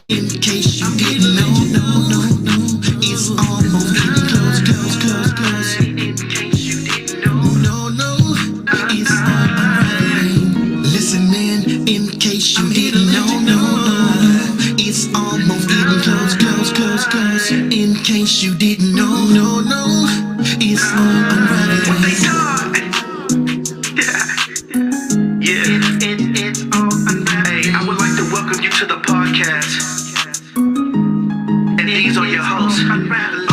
In case you didn't know, it's almost getting close. In case you didn't know, it's unraveling. Listen, man, in case you didn't know, it's almost getting close. In case you didn't know, it's unraveling. It's all unraveling. Hey, I would like to welcome you to the podcast. And these are your hosts, SHAYAHU,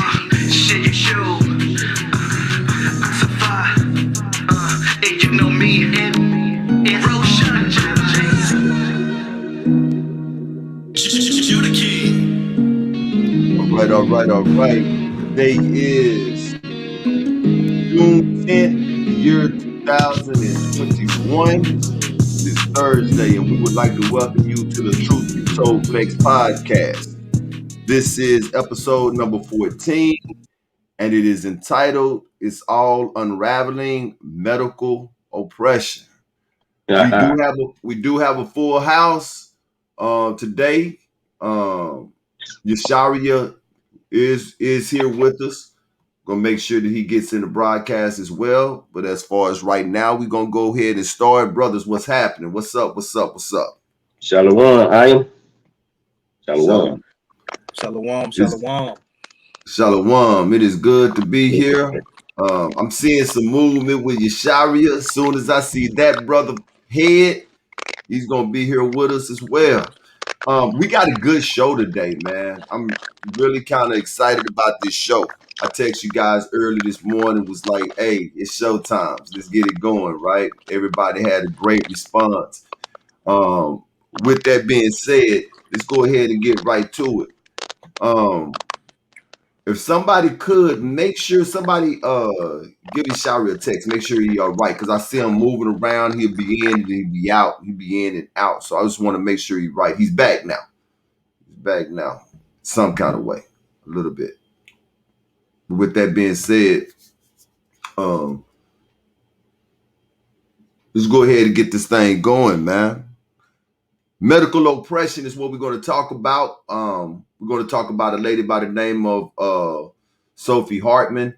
SHAYAHU, and you know me, and All right. Today is June 10th, the year 2021. It's Thursday, and we would like to welcome you to the Truth Be Told Flex podcast. This is episode number 14, and it is entitled, It's All Unraveling Medical Oppression. We do have a full house today. Yoshayahu is here with us. Gonna make sure that he gets in the broadcast as well. But as far as right now, we're gonna go ahead and start. Brothers, what's happening? What's up? Shalom, I am. Shalom. Shalom. It is good to be here. I'm seeing some movement with Yoshayahu. As soon as I see that brother head, he's gonna be here with us as well. We got a good show today, man. I'm really kind of excited about this show. I text you guys early this morning, was like, hey, it's show times. Let's get it going, right? Everybody had a great response. With that being said, let's go ahead and get right to it. If somebody could, make sure somebody give Yoshayahu a text. Make sure he's all right, because I see him moving around. He'll be in and he'll be out. He'll be in and out. So I just want to make sure he's right. He's back now. Some kind of way, a little bit. But with that being said, let's go ahead and get this thing going, man. Medical oppression is what we're going to talk about. We're going to talk about a lady by the name of Sophie Hartman.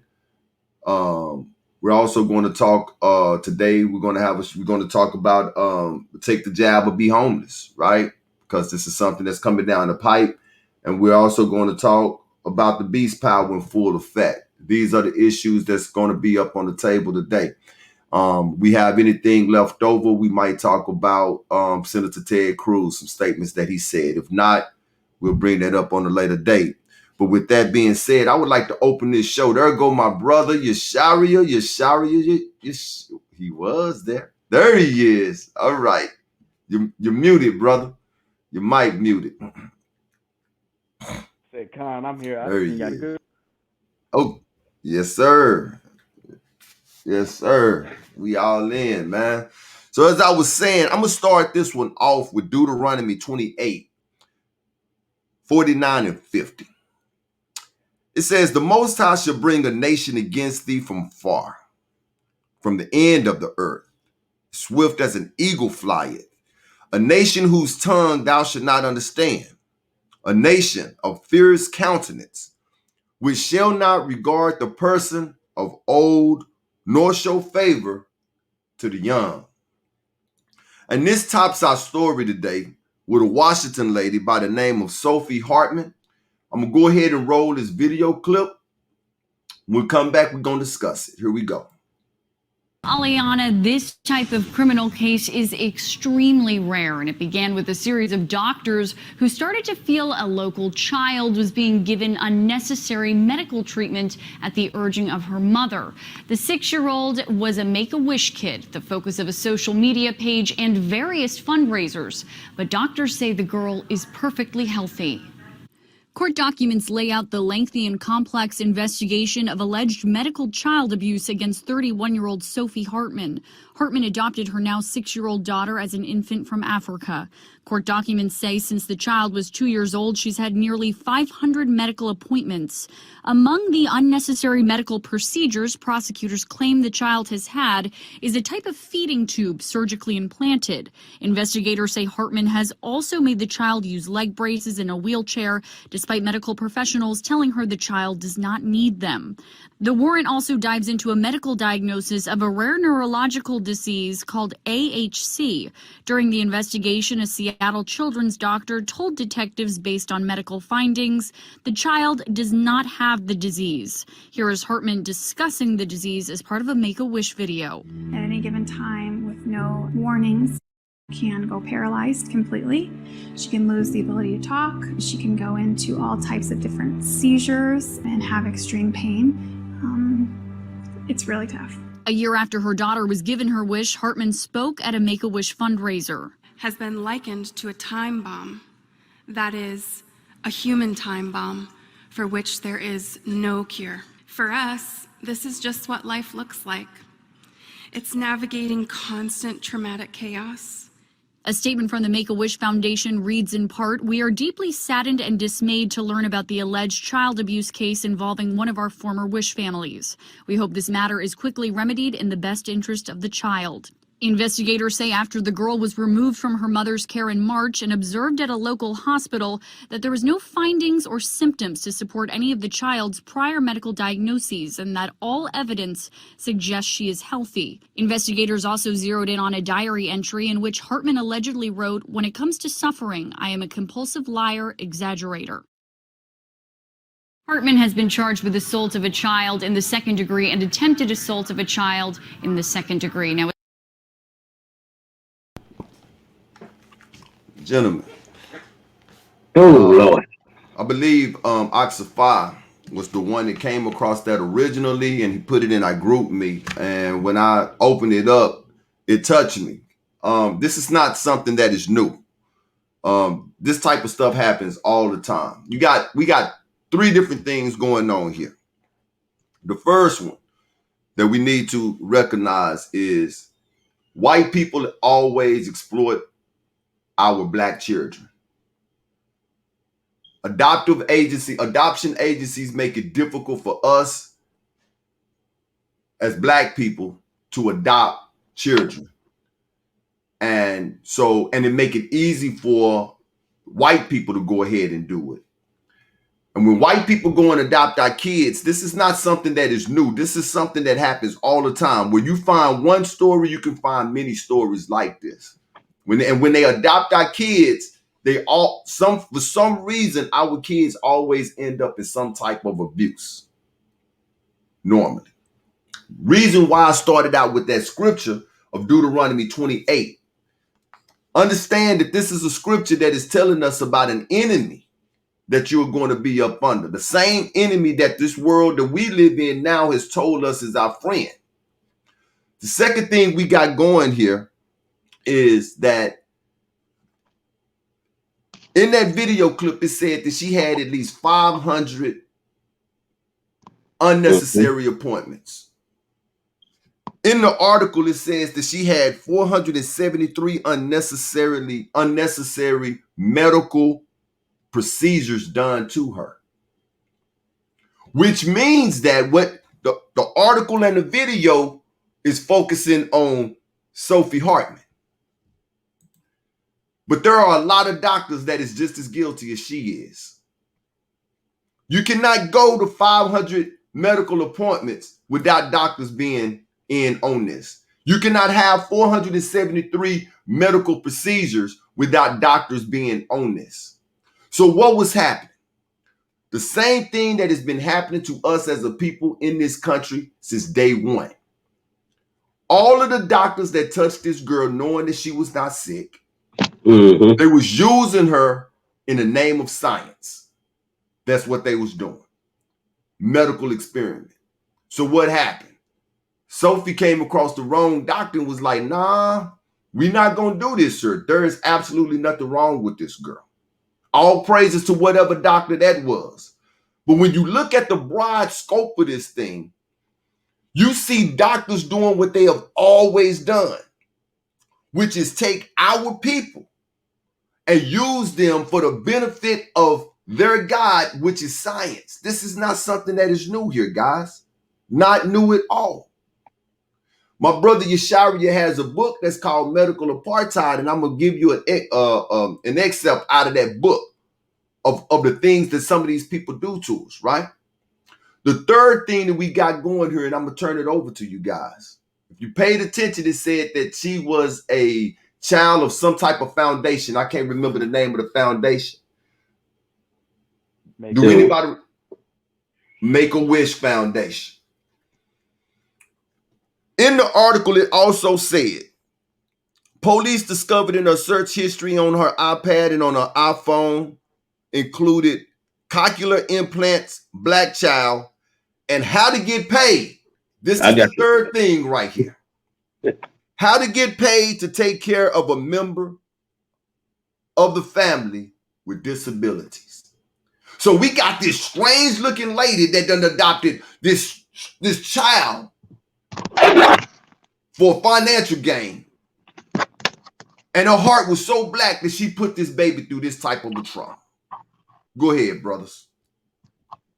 We're also going to talk today. We're going to talk about take the jab or be homeless, right? Because this is something that's coming down the pipe, and we're also going to talk about the beast power in full effect. These are the issues that's going to be up on the table today. We have anything left over, we might talk about Senator Ted Cruz, some statements that he said. If not, we'll bring that up on a later date. But with that being said, I would like to open this show. There go my brother, Yoshayahu. He was there. There he is. All right. You're muted, brother. Your mic muted. Say, Con, I'm here. There he is. Oh, yes, sir. We all in, man. So as I was saying, I'm going to start this one off with Deuteronomy 28, 49 and 50. It says, the Most High shall bring a nation against thee from far, from the end of the earth, swift as an eagle flieth, a nation whose tongue thou shalt not understand, a nation of fierce countenance, which shall not regard the person of old, nor show favor to the young. And this tops our story today with a Washington lady by the name of Sophie Hartman. I'm going to go ahead and roll this video clip. When we come back, we're going to discuss it. Here we go. Aliana, this type of criminal case is extremely rare, and it began with a series of doctors who started to feel a local child was being given unnecessary medical treatment at the urging of her mother. The 6-year-old was a Make-A-Wish kid, the focus of a social media page and various fundraisers. But doctors say the girl is perfectly healthy. Court documents lay out the lengthy and complex investigation of alleged medical child abuse against 31-year-old Sophie Hartman. Hartman adopted her now 6-year-old daughter as an infant from Africa. Court documents say since the child was 2 years old, she's had nearly 500 medical appointments. Among the unnecessary medical procedures prosecutors claim the child has had is a type of feeding tube surgically implanted. Investigators say Hartman has also made the child use leg braces in a wheelchair, despite medical professionals telling her the child does not need them. The warrant also dives into a medical diagnosis of a rare neurological disease called AHC. During the investigation, a Seattle children's doctor told detectives based on medical findings the child does not have the disease. Here is Hartman discussing the disease as part of a Make-A-Wish video. At any given time, with no warnings, can go paralyzed completely. She can lose the ability to talk. She can go into all types of different seizures and have extreme pain. It's really tough. A year after her daughter was given her wish, Hartman spoke at a Make-A-Wish fundraiser. Has been likened to a time bomb, that is, a human time bomb for which there is no cure. For us, this is just what life looks like. It's navigating constant traumatic chaos. A statement from the Make-A-Wish Foundation reads in part, "We are deeply saddened and dismayed to learn about the alleged child abuse case involving one of our former Wish families. We hope this matter is quickly remedied in the best interest of the child." Investigators say after the girl was removed from her mother's care in March and observed at a local hospital that there was no findings or symptoms to support any of the child's prior medical diagnoses and that all evidence suggests she is healthy. Investigators also zeroed in on a diary entry in which Hartman allegedly wrote, "When it comes to suffering, I am a compulsive liar, exaggerator." Hartman has been charged with assault of a child in the second degree and attempted assault of a child in the second degree. Now, Gentlemen. Oh, Lord. I believe TSAPHAH was the one that came across that originally, and he put it in our group me. And when I opened it up, it touched me. This is not something that is new. This type of stuff happens all the time. We got three different things going on here. The first one that we need to recognize is white people always exploit our black children. Adoption agencies make it difficult for us as black people to adopt children. And it make it easy for white people to go ahead and do it. And when white people go and adopt our kids, this is not something that is new. This is something that happens all the time. Where you find one story, you can find many stories like this. When they adopt our kids, for some reason, our kids always end up in some type of abuse. Normally. Reason why I started out with that scripture of Deuteronomy 28. Understand that this is a scripture that is telling us about an enemy that you're going to be up under. The same enemy that this world that we live in now has told us is our friend. The second thing we got going here is that in that video clip, it said that she had at least 500 unnecessary appointments. In the article, it says that she had 473 unnecessary medical procedures done to her. Which means that what the article and the video is focusing on Sophie Hartman. But there are a lot of doctors that is just as guilty as she is. You cannot go to 500 medical appointments without doctors being in on this. You cannot have 473 medical procedures without doctors being on this. So what was happening? The same thing that has been happening to us as a people in this country since day one. All of the doctors that touched this girl knowing that she was not sick, they was using her in the name of science. That's what they was doing. Medical experiment. So what happened? Sophie came across the wrong doctor and was like, nah, we're not going to do this, sir. There is absolutely nothing wrong with this girl. All praises to whatever doctor that was. But when you look at the broad scope of this thing, you see doctors doing what they have always done, which is take our people and use them for the benefit of their God, which is science. This is not something that is new here, guys. Not new at all. My brother YOSHAYAHU has a book that's called Medical Apartheid, and I'm going to give you an excerpt out of that book of the things that some of these people do to us, right? The third thing that we got going here, and I'm going to turn it over to you guys. If you paid attention, it said that she was a child of some type of foundation. I can't remember the name of the foundation. Do anybody? Make-A-Wish Foundation. In the article, it also said, police discovered in her search history on her iPad and on her iPhone included cochlear implants, black child, and how to get paid. This is the third thing right here. How to get paid to take care of a member of the family with disabilities. So we got this strange looking lady that done adopted this child for financial gain. And her heart was so black that she put this baby through this type of a trauma. Go ahead, brothers.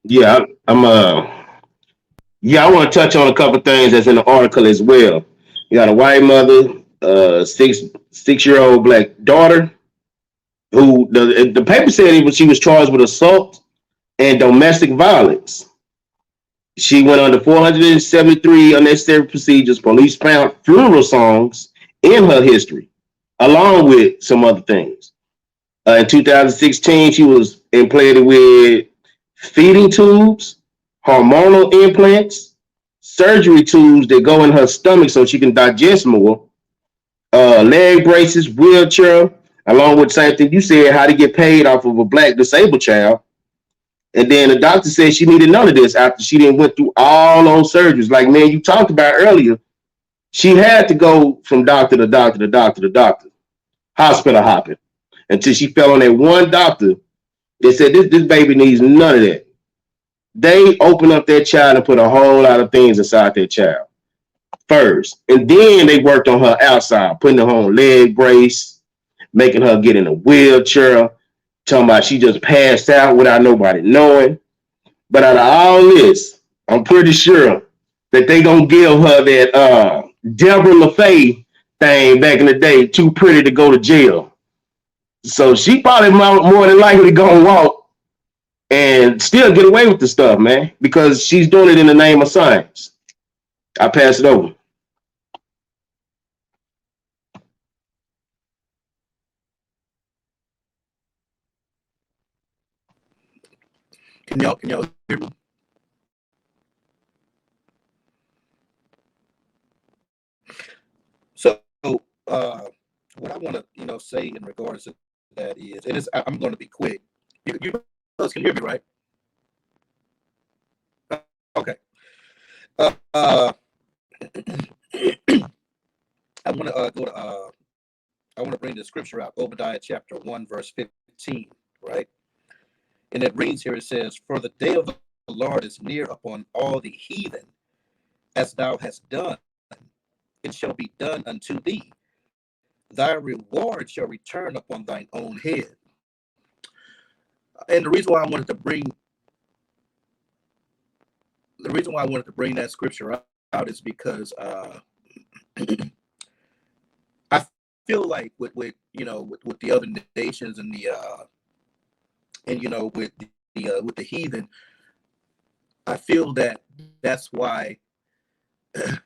Yeah, I want to touch on a couple things that's in the article as well. You got a white mother, 6-year-old black daughter, who the paper said she was charged with assault and domestic violence. She went under 473 unnecessary procedures. Police found funeral songs in her history, along with some other things. In 2016, she was implanted with feeding tubes, hormonal implants, surgery tubes that go in her stomach so she can digest more, leg braces, wheelchair, along with the same thing you said, how to get paid off of a black disabled child. And then the doctor said she needed none of this after she didn't went through all those surgeries. Like, man, you talked about earlier, she had to go from doctor to doctor to doctor to doctor, hospital hopping, until she fell on that one doctor that said, this baby needs none of that. They opened up that child and put a whole lot of things inside that child first. And then they worked on her outside, putting her on leg brace, making her get in a wheelchair, talking about she just passed out without nobody knowing. But out of all this, I'm pretty sure that they gonna give her that Deborah LaFay thing back in the day, too pretty to go to jail. So she probably more than likely gonna walk and still get away with the stuff, man, because she's doing it in the name of science. I pass it over. Can y'all hear me? So what I want to say in regards to that is, and I'm going to be quick. You guys can hear me, right? Okay. I want to go to I want to bring the scripture out, Obadiah chapter 1, verse 15, right? And it reads here, it says, "For the day of the Lord is near upon all the heathen, as thou hast done, it shall be done unto thee. Thy reward shall return upon thine own head." And the reason why I wanted to bring that scripture out is because I feel like with the other nations and with the heathen, I feel that that's why they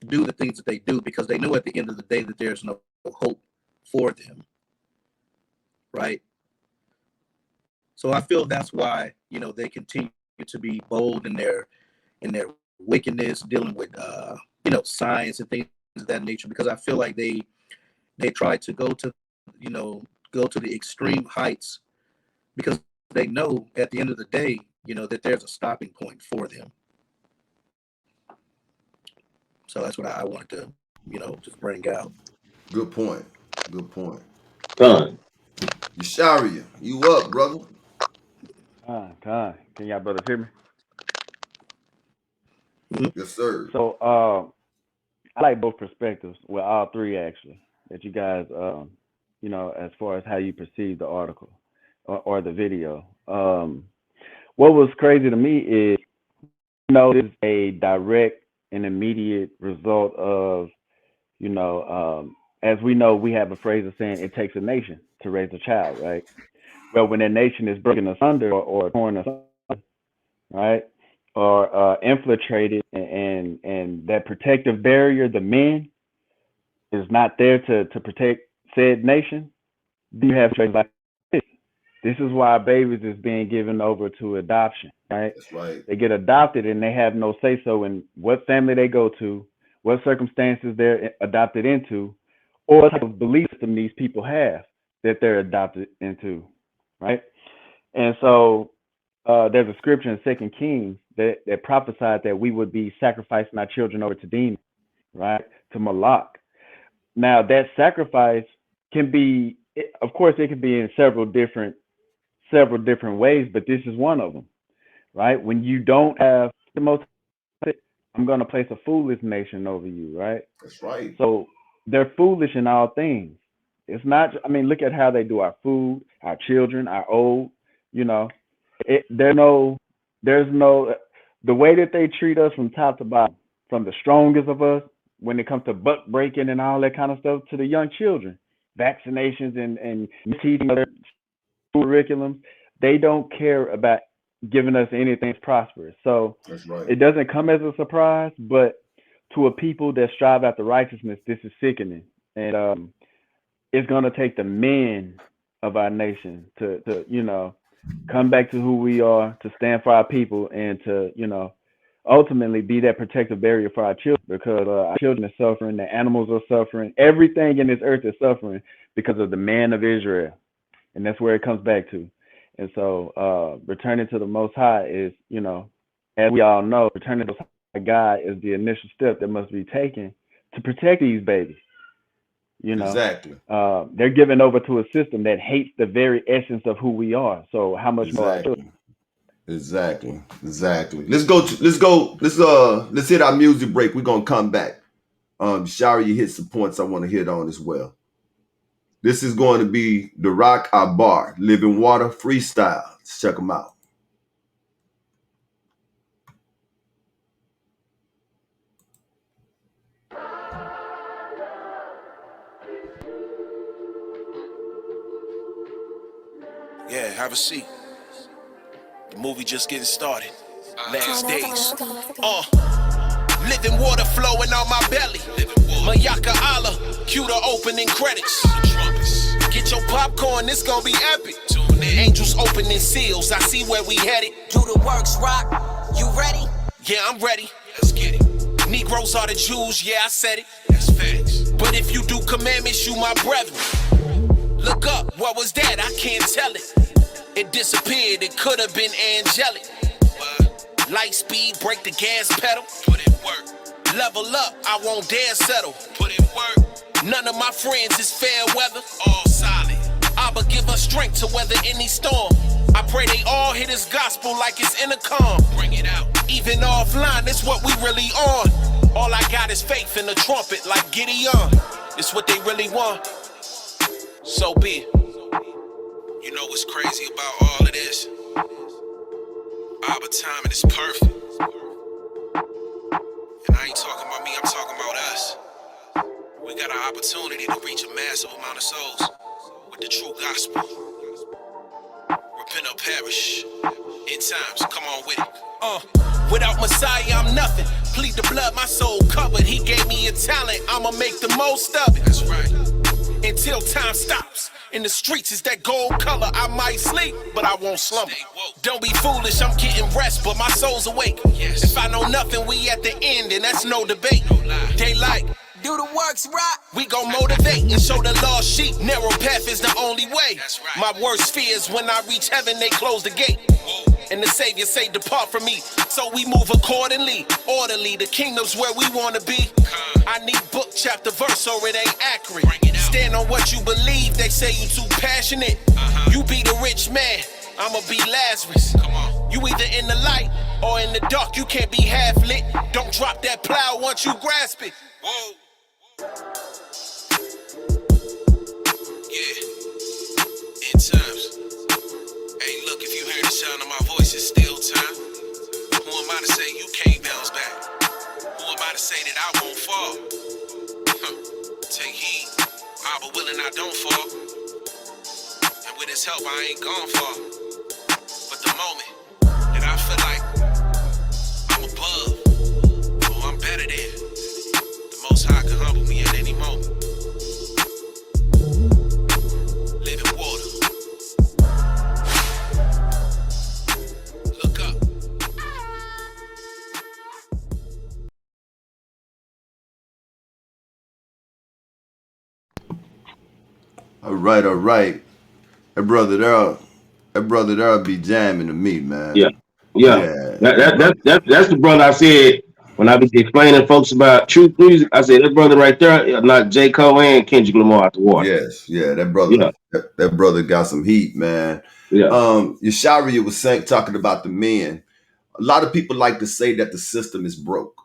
do the things that they do, because they know at the end of the day that there's no hope for them, right? So I feel that's why they continue to be bold in their wickedness, dealing with science and things of that nature, because I feel like they try to go to the extreme heights, because they know at the end of the day that there's a stopping point for them. So that's what I wanted to just bring out. Good point. Good point. Done. YOSHAYAHU, you up, brother? Con. Can y'all brothers hear me? Yes, sir. So I like both perspectives. Well, all three actually that you guys you know, as far as how you perceive the article or the video. What was crazy to me is, you know, this is a direct and immediate result of, you know, as we know, we have a phrase of saying it takes a nation to raise a child, right? Well, when a nation is broken asunder or torn asunder, right, or infiltrated, and that protective barrier, the men, is not there to protect said nation, you have traits like this. This is why babies is being given over to adoption, right? That's right. They get adopted and they have no say so in what family they go to, what circumstances they're adopted into, or what type of belief system these people have that they're adopted into, right? And so there's a scripture in 2 Kings that prophesied that we would be sacrificing our children over to demons, right? To Moloch. Now that sacrifice can be, of course, it can be in several different ways, but this is one of them, right? When you don't have the most, I'm going to place a foolish nation over you, right? That's right. So they're foolish in all things. It's not, I mean, look at how they do our food, our children, our old, you know, there's no, the way that they treat us from top to bottom, from the strongest of us, when it comes to buck breaking and all that kind of stuff, to the young children, vaccinations and teaching other curriculums, they don't care about giving us anything that's prosperous. So that's right. It doesn't come as a surprise, but to a people that strive after righteousness, this is sickening. And it's going to take the men of our nation to, you know, come back to who we are, to stand for our people, and to, you know, ultimately be that protective barrier for our children, because our children are suffering, the animals are suffering, everything in this earth is suffering because of the man of Israel. And that's where it comes back to. And so returning to the Most High is, you know, as we all know, returning to the Most High God is the initial step that must be taken to protect these babies. You know, exactly. They're given over to a system that hates the very essence of who we are. So how much more? Exactly. Let's hit our music break. We're gonna come back. Shari, you hit some points I want to hit on as well. This is going to be Darak iBar, Living Water Freestyle. Let's check them out. Yeah, have a seat. The movie just getting started. Last days. Living water flowing on my belly. Mayaka Allah, cue the opening credits. Get your popcorn, it's gonna be epic. Angels opening seals, I see where we headed. Do the works, Rock. You ready? Yeah, I'm ready. Let's get it. Negroes are the Jews, yeah, I said it. That's facts. But if you do commandments, you my brethren. Look up, what was that? I can't tell it. It disappeared, it could have been angelic. Light speed, break the gas pedal. Put in work. Level up, I won't dare settle. Put in work. None of my friends is fair weather. All solid. Abba give us strength to weather any storm. I pray they all hear this gospel like it's intercom. Bring it out. Even offline, that's what we really on. All I got is faith in the trumpet like Gideon. It's what they really want. So be it. You know what's crazy about all of this? Abba timing is perfect. And I ain't talking about me, I'm talking about us. We got an opportunity to reach a massive amount of souls with the true gospel. Repent or perish. End times, come on with it. Without Messiah, I'm nothing. Plead the blood, my soul covered. He gave me a talent, I'ma make the most of it. That's right. Until time stops. In the streets is that gold color. I might sleep, but I won't slumber. Don't be foolish, I'm getting rest, but my soul's awake. Yes. If I know nothing, we at the end, and that's no debate. No lie. Daylight. Do the works, Rock. We gon' motivate and show the lost sheep. Narrow path is the only way. That's right. My worst fears when I reach heaven, they close the gate. Whoa. And the Savior say, depart from me. So we move accordingly, orderly. The kingdom's where we wanna be. I need book, chapter, verse, or it ain't accurate. Stand on what you believe, they say you too passionate. You be the rich man, I'ma be Lazarus. Come on. You either in the light or in the dark, you can't be half lit. Don't drop that plow once you grasp it. Whoa. Yeah, in times. Hey, look, if you hear the sound of my voice, it's still time. Who am I to say you can't bounce back? Who am I to say that I won't fall? Take heed, but willing I don't fall. And with his help, I ain't gone far. But the moment that I feel like I'm above, or I'm better than, the Most High can humble me at any moment. Living water. Look up. All right. That brother there'll be jamming to me, man. Yeah. Yeah. That's the brother I said when I was explaining folks about truth music. I said that brother right there, not J. Cole and Kendrick Lamar out the water. Yes, yeah, that brother, Yeah. that brother got some heat, man. Yeah. Yosharia was talking about the men. A lot of people like to say that the system is broke.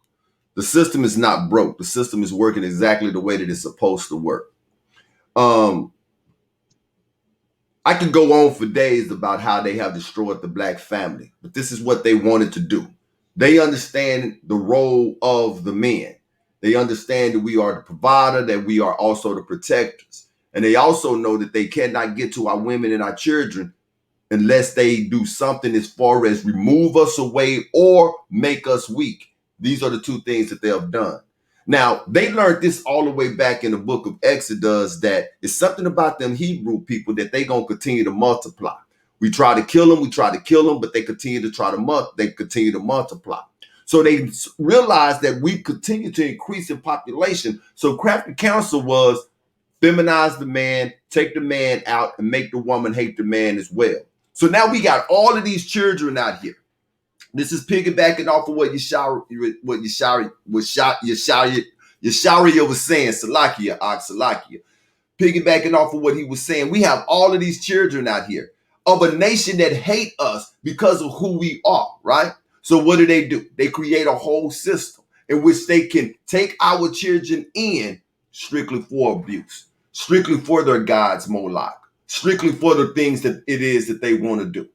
The system is not broke. The system is working exactly the way that it's supposed to work. I could go on for days about how they have destroyed the black family, but this is what they wanted to do. They understand the role of the men. They understand that we are the provider, that we are also the protectors. And they also know that they cannot get to our women and our children unless they do something as far as remove us away or make us weak. These are the two things that they have done. Now, they learned this all the way back in the book of Exodus, that it's something about them Hebrew people that they going to continue to multiply. We try to kill them, but they continue to multiply. So they realized that we continue to increase in population. So crafty counsel was feminize the man, take the man out, and make the woman hate the man as well. So now we got all of these children out here. This is piggybacking off of what Yosharia was saying, Salakia. Piggybacking off of what he was saying. We have all of these children out here of a nation that hate us because of who we are, right? So what do? They create a whole system in which they can take our children in strictly for abuse, strictly for their gods, Moloch, strictly for the things that it is that they want to do.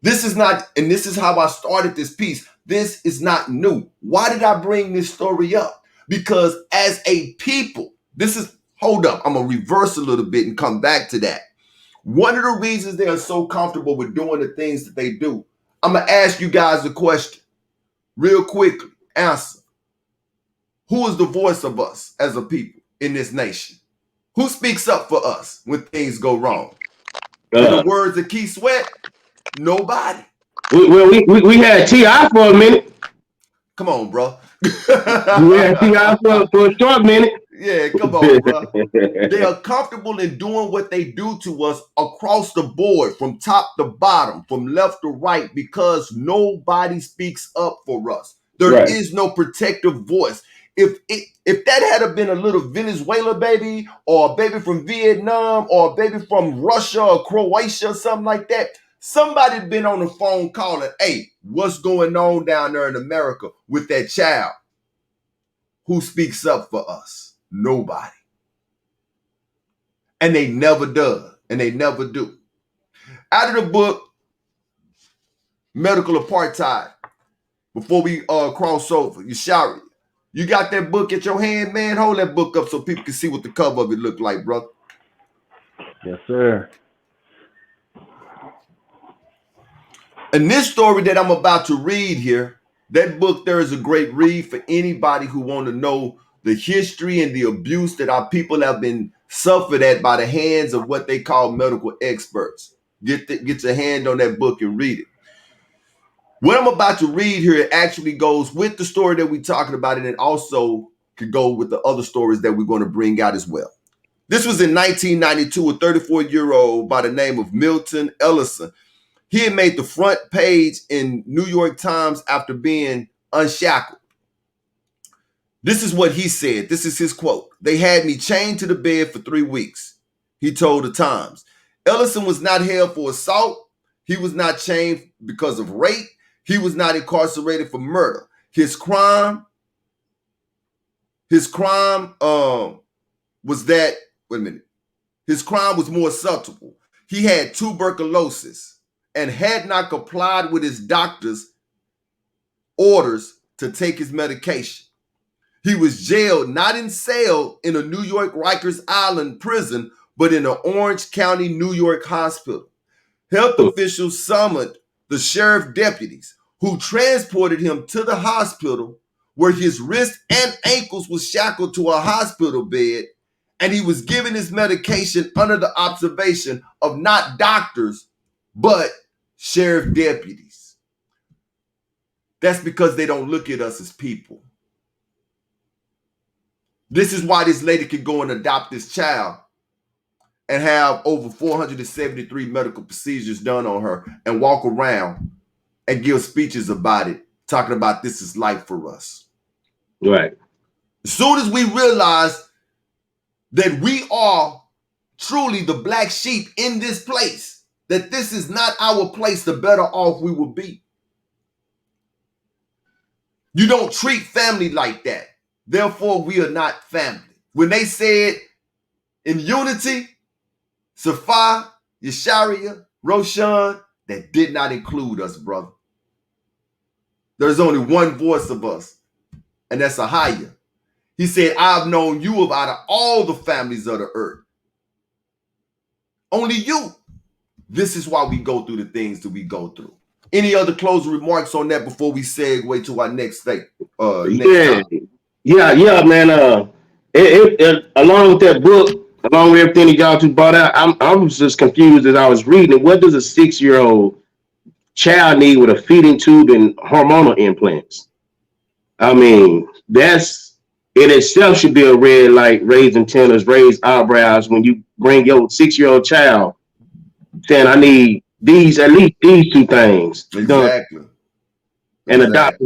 This is not, and this is how I started this piece. This is not new. Why did I bring this story up? Because as a people, hold up, I'm going to reverse a little bit and come back to that. One of the reasons they are so comfortable with doing the things that they do, I'm going to ask you guys a question real quickly. Answer. Who is the voice of us as a people in this nation? Who speaks up for us when things go wrong? In the words of Keith Sweat, nobody. We had T.I. for a minute. Come on, bro. We had T.I. for a short minute. Yeah, come on, bro. They are comfortable in doing what they do to us across the board, from top to bottom, from left to right, because nobody speaks up for us. There is no protective voice. If that had been a little Venezuela baby, or a baby from Vietnam, or a baby from Russia or Croatia, something like that, somebody been on the phone calling, hey, what's going on down there in America with that child? Who speaks up for us? Nobody. And they never does, and they never do. Out of the book, Medical Apartheid, before we cross over, Yosharia, you got that book at your hand, man? Hold that book up so people can see what the cover of it look like, brother. Yes, sir. And this story that I'm about to read here, that book there is a great read for anybody who want to know the history and the abuse that our people have been suffered at by the hands of what they call medical experts. Get your hand on that book and read it. What I'm about to read here, it actually goes with the story that we're talking about, and it also could go with the other stories that we're going to bring out as well. This was in 1992, a 34-year-old by the name of Milton Ellison. He had made the front page in New York Times after being unshackled. This is what he said. This is his quote. "They had me chained to the bed for 3 weeks," he told the Times. Ellison was not held for assault. He was not chained because of rape. He was not incarcerated for murder. His crime was that, wait a minute. His crime was more subtle. He had tuberculosis and had not complied with his doctor's orders to take his medication. He was jailed, not in cell in a New York Rikers Island prison, but in an Orange County, New York hospital. Health officials summoned the sheriff deputies who transported him to the hospital where his wrists and ankles was shackled to a hospital bed, and he was given his medication under the observation of not doctors, but sheriff deputies. That's because they don't look at us as people. This is why this lady could go and adopt this child and have over 473 medical procedures done on her and walk around and give speeches about it, talking about this is life for us. Right. As soon as we realize that we are truly the black sheep in this place, that this is not our place, the better off we will be. You don't treat family like that. Therefore, we are not family. When they said in unity, TSAPHAH, YOSHAYAHU, Roshan, that did not include us, brother. There's only one voice of us, and that's SHAYAHU. He said, I've known you out of all the families of the earth. Only you. This is why we go through the things that we go through. Any other closing remarks on that before we segue to our next thing? Yeah, man. Along with that book, along with everything that y'all two brought out, I was just confused as I was reading. What does a 6-year-old child need with a feeding tube and hormonal implants? I mean, that's in itself should be a red light, raised antennas, raised eyebrows when you bring your 6-year-old child saying, I need at least these two things. Exactly. And the doctor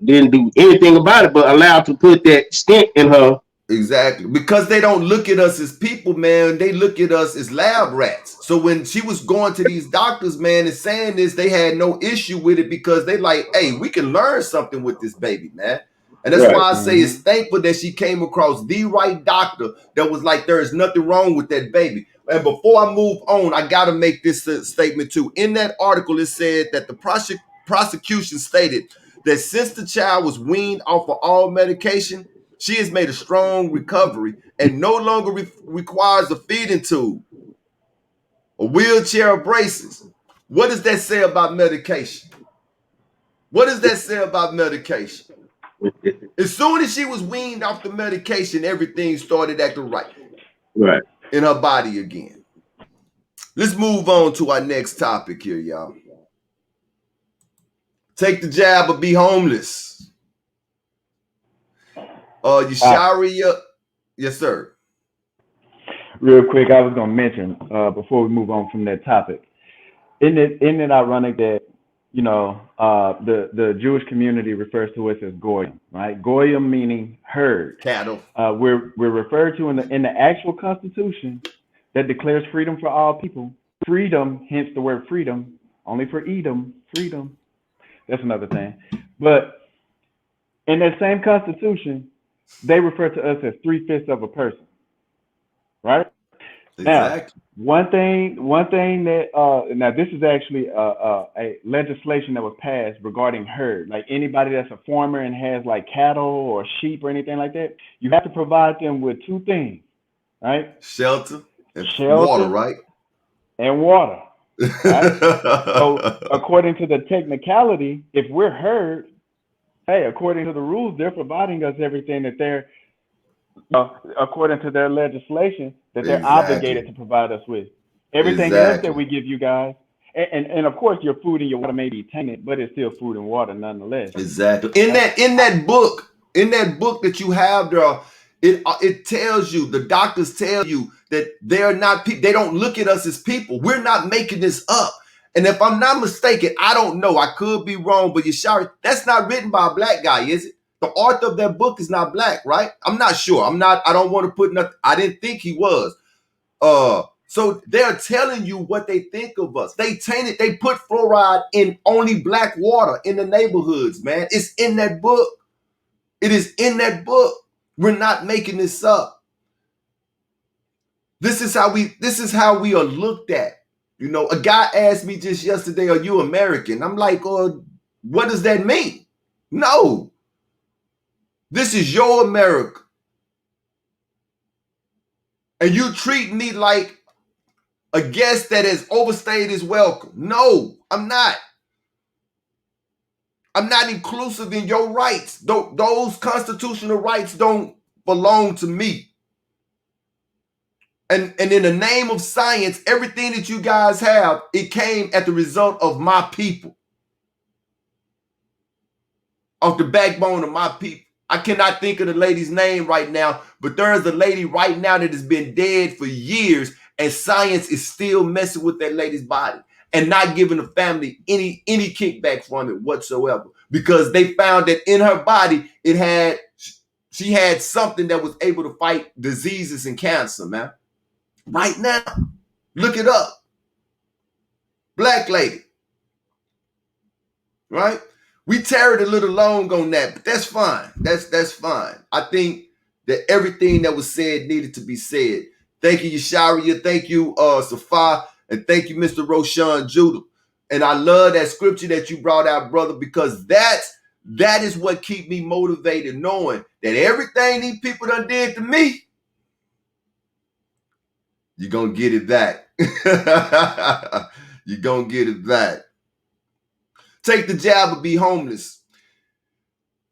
didn't do anything about it, but allowed to put that stent in her. Exactly. Because they don't look at us as people, man. They look at us as lab rats. So when she was going to these doctors, man, and saying this, they had no issue with it because they like, hey, we can learn something with this baby, man. And that's why I say it's thankful that she came across the right doctor that was like, there is nothing wrong with that baby. And before I move on, I got to make this statement too. In that article, it said that the prosecution stated that since the child was weaned off of all medication, she has made a strong recovery and no longer requires a feeding tube, a wheelchair, or braces. What does that say about medication? What does that say about medication? As soon as she was weaned off the medication, everything started acting right in her body again. Let's move on to our next topic here, y'all. Take the jab or be homeless. YOSHAYAHU, yes, sir. Real quick, I was gonna mention before we move on from that topic. Isn't it ironic that the Jewish community refers to us as goyim, right? Goyim meaning herd. Cattle. We're referred to in the actual Constitution that declares freedom for all people. Freedom, hence the word freedom, only for Edom, freedom. That's another thing. But in that same Constitution, they refer to us as 3/5 of a person, right? Exactly. Now, one thing that now this is actually a legislation that was passed regarding herd. Like anybody that's a farmer and has like cattle or sheep or anything like that, you have to provide them with two things, right? Shelter and water, right? And water. Right? So according to the technicality, if we're herd, hey, according to the rules, they're providing us everything that they're according to their legislation that they're obligated to provide us with. Everything else that we give you guys, and of course your food and your water may be tainted, but it's still food and water nonetheless. Exactly. In that book that you have there, it tells you, the doctors tell you that they're not people. They don't look at us as people. We're not making this up. And if I'm not mistaken, I don't know, I could be wrong, but YOSHAYAHU, that's not written by a black guy, is it? The author of that book is not black, right? I'm not sure. I don't want to put nothing. I didn't think he was. So they're telling you what they think of us. They put fluoride in only black water in the neighborhoods, man. It's in that book. It is in that book. We're not making this up. This is how we are looked at. You know, a guy asked me just yesterday, "Are you American?" I'm like, what does that mean? No. This is your America. And you treat me like a guest that has overstayed his welcome. No, I'm not. I'm not inclusive in your rights. Those constitutional rights don't belong to me. And in the name of science, everything that you guys have, it came at the result of my people. Off the backbone of my people. I cannot think of the lady's name right now, but there is a lady right now that has been dead for years, and science is still messing with that lady's body and not giving the family any kickback from it whatsoever, because they found that in her body she had something that was able to fight diseases and cancer, man. Right now, look it up. Black lady, right? We tarried a little long on that, but that's fine. That's fine. I think that everything that was said needed to be said. Thank you, Yosharia. Thank you, SHAYAHU, and thank you, Mr. Roshan Judah. And I love that scripture that you brought out, brother, because that is what keep me motivated, knowing that everything these people done did to me, you're gonna get it back. You're gonna get it back. Take the jab or be homeless.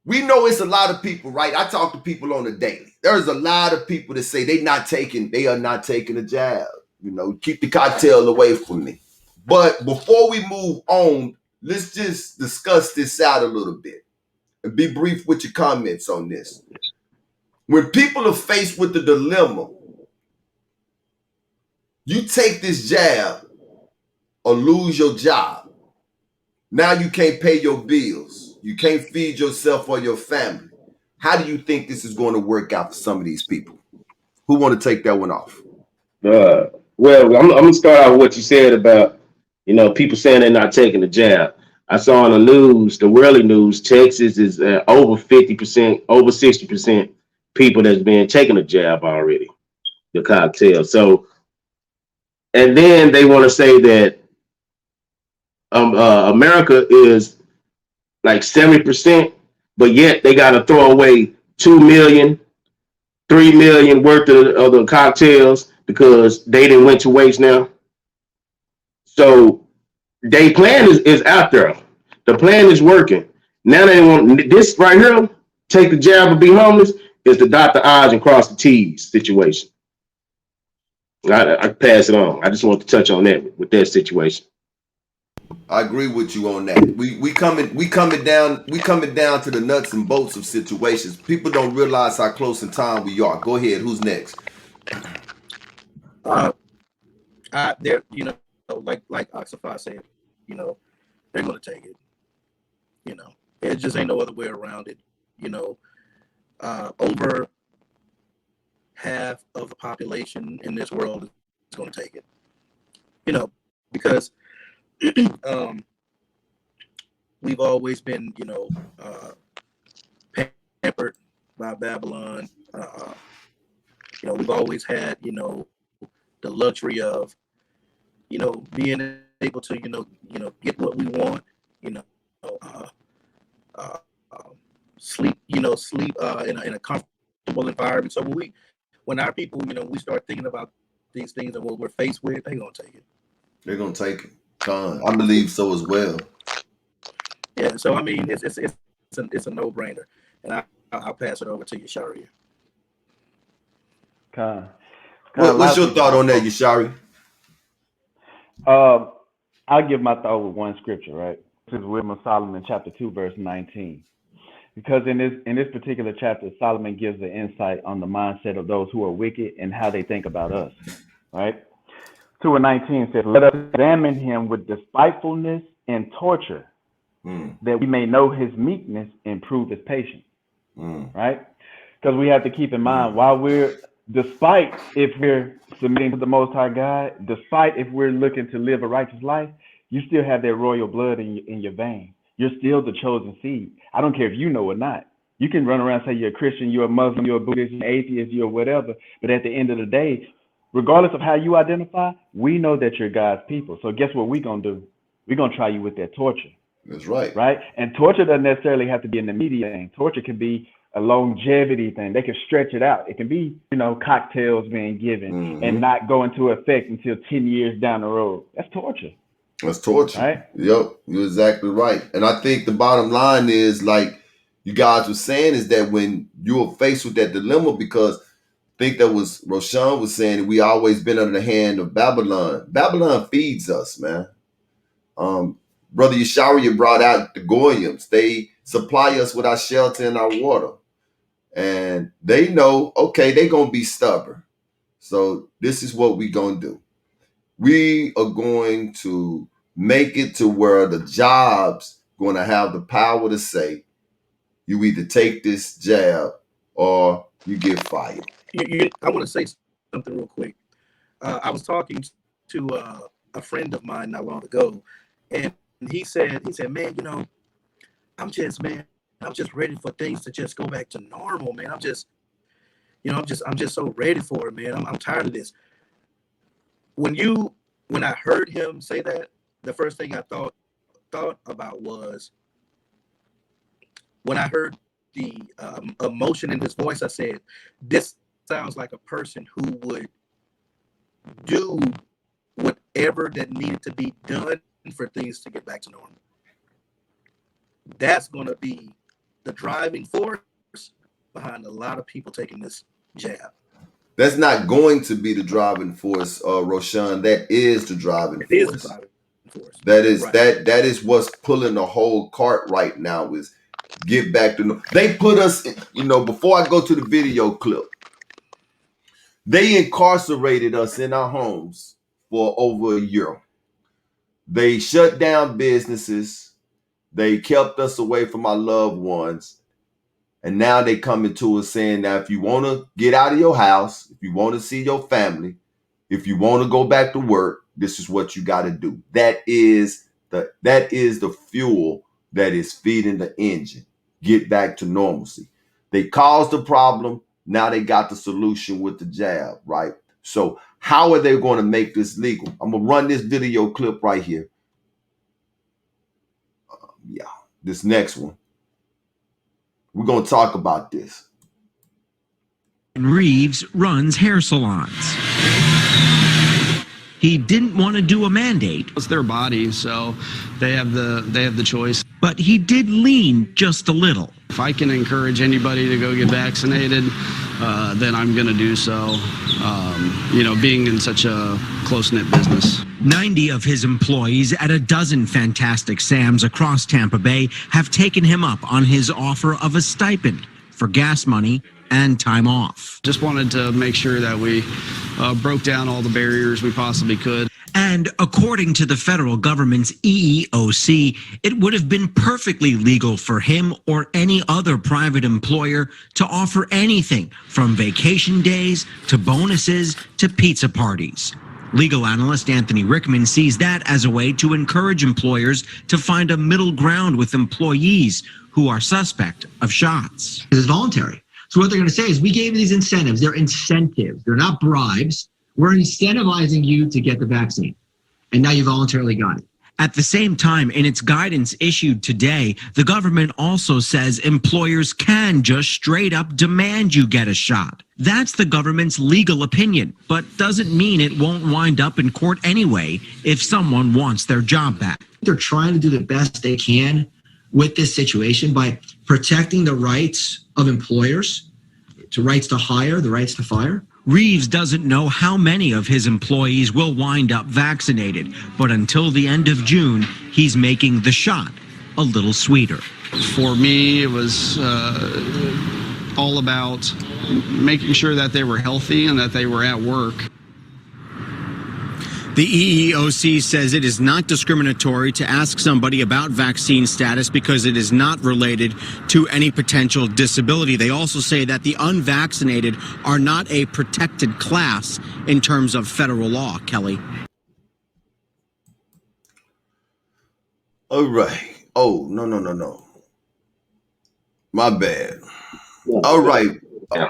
We know it's a lot of people, right? I talk to people on a daily. There's a lot of people that say they are not taking a jab. You know, keep the cocktail away from me. But before we move on, let's just discuss this out a little bit and be brief with your comments on this. When people are faced with the dilemma, you take this jab or lose your job. Now you can't pay your bills. You can't feed yourself or your family. How do you think this is going to work out for some of these people? Who want to take that one off? Well, I'm going to start out with what you said about, people saying they're not taking the jab. I saw on the news, the worldly news, Texas is over 50%, over 60% people that's been taking a jab already, the cocktail. So, and then they want to say that America is like 70%, but yet they got to throw away 2 million, 3 million worth of the cocktails because they didn't went to waste now. So their plan is out there. The plan is working. Now they want this right here, take the jab or be homeless, is the dot the I's and cross the T's situation. I pass it on. I just want to touch on that with that situation. I agree with you on that. We coming down to the nuts and bolts of situations. People don't realize how close in time we are. Go ahead. Who's next? There, like SHAYAHU said, they're gonna take it. It just ain't no other way around it. Over half of the population in this world is gonna take it. Because we've always been, pampered by Babylon. We've always had, the luxury of, being able to, get what we want, sleep in a comfortable environment. So when our people, we start thinking about these things and what we're faced with, they're gonna take it. They're gonna take it. I believe so as well. Yeah. So I mean, it's a no-brainer, and I'll pass it over to you, Yosharia. What's your thought on that, Yosharia? I'll give my thought with one scripture, right? This is Wisdom of Solomon, chapter 2, verse 19. Because in this particular chapter, Solomon gives the insight on the mindset of those who are wicked and how they think about us, right? 2:19 says, "Let us examine him with despitefulness and torture, that we may know his meekness and prove his patience." Right? Because we have to keep in mind, despite if we're submitting to the Most High God, despite if we're looking to live a righteous life, you still have that royal blood in your veins. You're still the chosen seed. I don't care if you know or not. You can run around and say you're a Christian, you're a Muslim, you're a Buddhist, you're an atheist, you're whatever. But at the end of the day, regardless of how you identify, we know that you're God's people. So guess what we're going to do? We're going to try you with that torture. That's right. Right? And torture doesn't necessarily have to be an immediate thing. Torture can be a longevity thing. They can stretch it out. It can be, cocktails being given and not go into effect until 10 years down the road. That's torture. That's torture. Right? Yep, you're exactly right. And I think the bottom line is, like you guys were saying, is that when you're faced with that dilemma, because I think that was Roshan was saying, we always been under the hand of Babylon. Babylon feeds us, man. Brother Yeshaya brought out the Goyams. They supply us with our shelter and our water. And they know, okay, they're going to be stubborn. So this is what we're going to do. We are going to make it to where the jobs going to have the power to say, you either take this jab or you get fired. I want to say something real quick. I was talking to a friend of mine not long ago, and he said, man, I'm just ready for things to just go back to normal, man. I'm just so ready for it, man. I'm tired of this. When I heard him say that, the first thing I thought about was, when I heard the emotion in his voice, I said, this sounds like a person who would do whatever that needed to be done for things to get back to normal. That's going to be the driving force behind a lot of people taking this jab. That's not going to be the driving force, Roshan. That is the driving force. It is the driving force. That is right. that is what's pulling the whole cart right now, is get back to they put us in, before I go to the video clip, they incarcerated us in our homes for over a year. They shut down businesses. They kept us away from our loved ones. And now they coming to us saying, now, if you want to get out of your house, if you want to see your family, if you want to go back to work, this is what you got to do. That is the fuel that is feeding the engine. Get back to normalcy. They caused the problem. Now they got the solution with the jab, right? So how are they going to make this legal? I'm going to run this video clip right here. This next one. We're going to talk about this. Reeves runs hair salons. He didn't want to do a mandate. It's their body, so they have the choice. But he did lean just a little. If I can encourage anybody to go get vaccinated, then I'm going to do so. Being in such a close-knit business. 90 of his employees at a dozen Fantastic Sams across Tampa Bay have taken him up on his offer of a stipend for gas money and time off. Just wanted to make sure that we broke down all the barriers we possibly could. And according to the federal government's EEOC, it would have been perfectly legal for him or any other private employer to offer anything from vacation days to bonuses to pizza parties. Legal analyst Anthony Rickman sees that as a way to encourage employers to find a middle ground with employees who are suspect of shots. It's voluntary. So what they're going to say is, we gave you these incentives. They're incentives. They're not bribes. We're incentivizing you to get the vaccine. And now you voluntarily got it. At the same time, in its guidance issued today, the government also says employers can just straight up demand you get a shot. That's the government's legal opinion, but doesn't mean it won't wind up in court anyway if someone wants their job back. They're trying to do the best they can with this situation by protecting the rights of employers, to rights to hire, the rights to fire. Reeves doesn't know how many of his employees will wind up vaccinated, but until the end of June, he's making the shot a little sweeter. For me, it was all about making sure that they were healthy and that they were at work. The EEOC says it is not discriminatory to ask somebody about vaccine status because it is not related to any potential disability. They also say that the unvaccinated are not a protected class in terms of federal law, Kelly. All right. Oh, no. My bad. All right.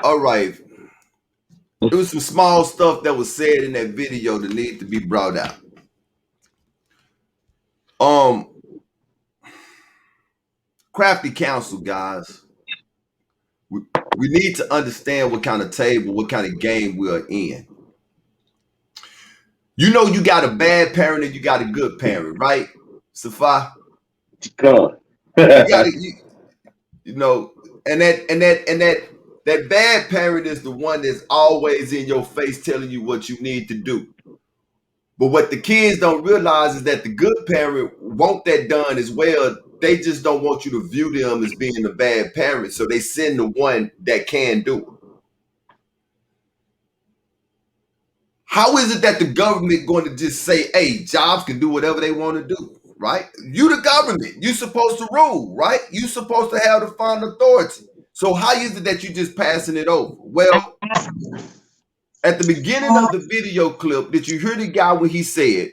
All right. There was some small stuff that was said in that video that needed to be brought out. Crafty counsel, guys. We need to understand what kind of table, what kind of game we are in. You know, you got a bad parent and you got a good parent, right, SHAYAHU? You know, and that bad parent is the one that's always in your face telling you what you need to do. But what the kids don't realize is that the good parent want that done as well. They just don't want you to view them as being a bad parent. So they send the one that can do it. How is it that the government going to just say, hey, jobs can do whatever they want to do, right? You the government. You supposed to rule, right? You supposed to have the final authority. So how is it that you just passing it over? Well, at the beginning of the video clip, did you hear the guy when he said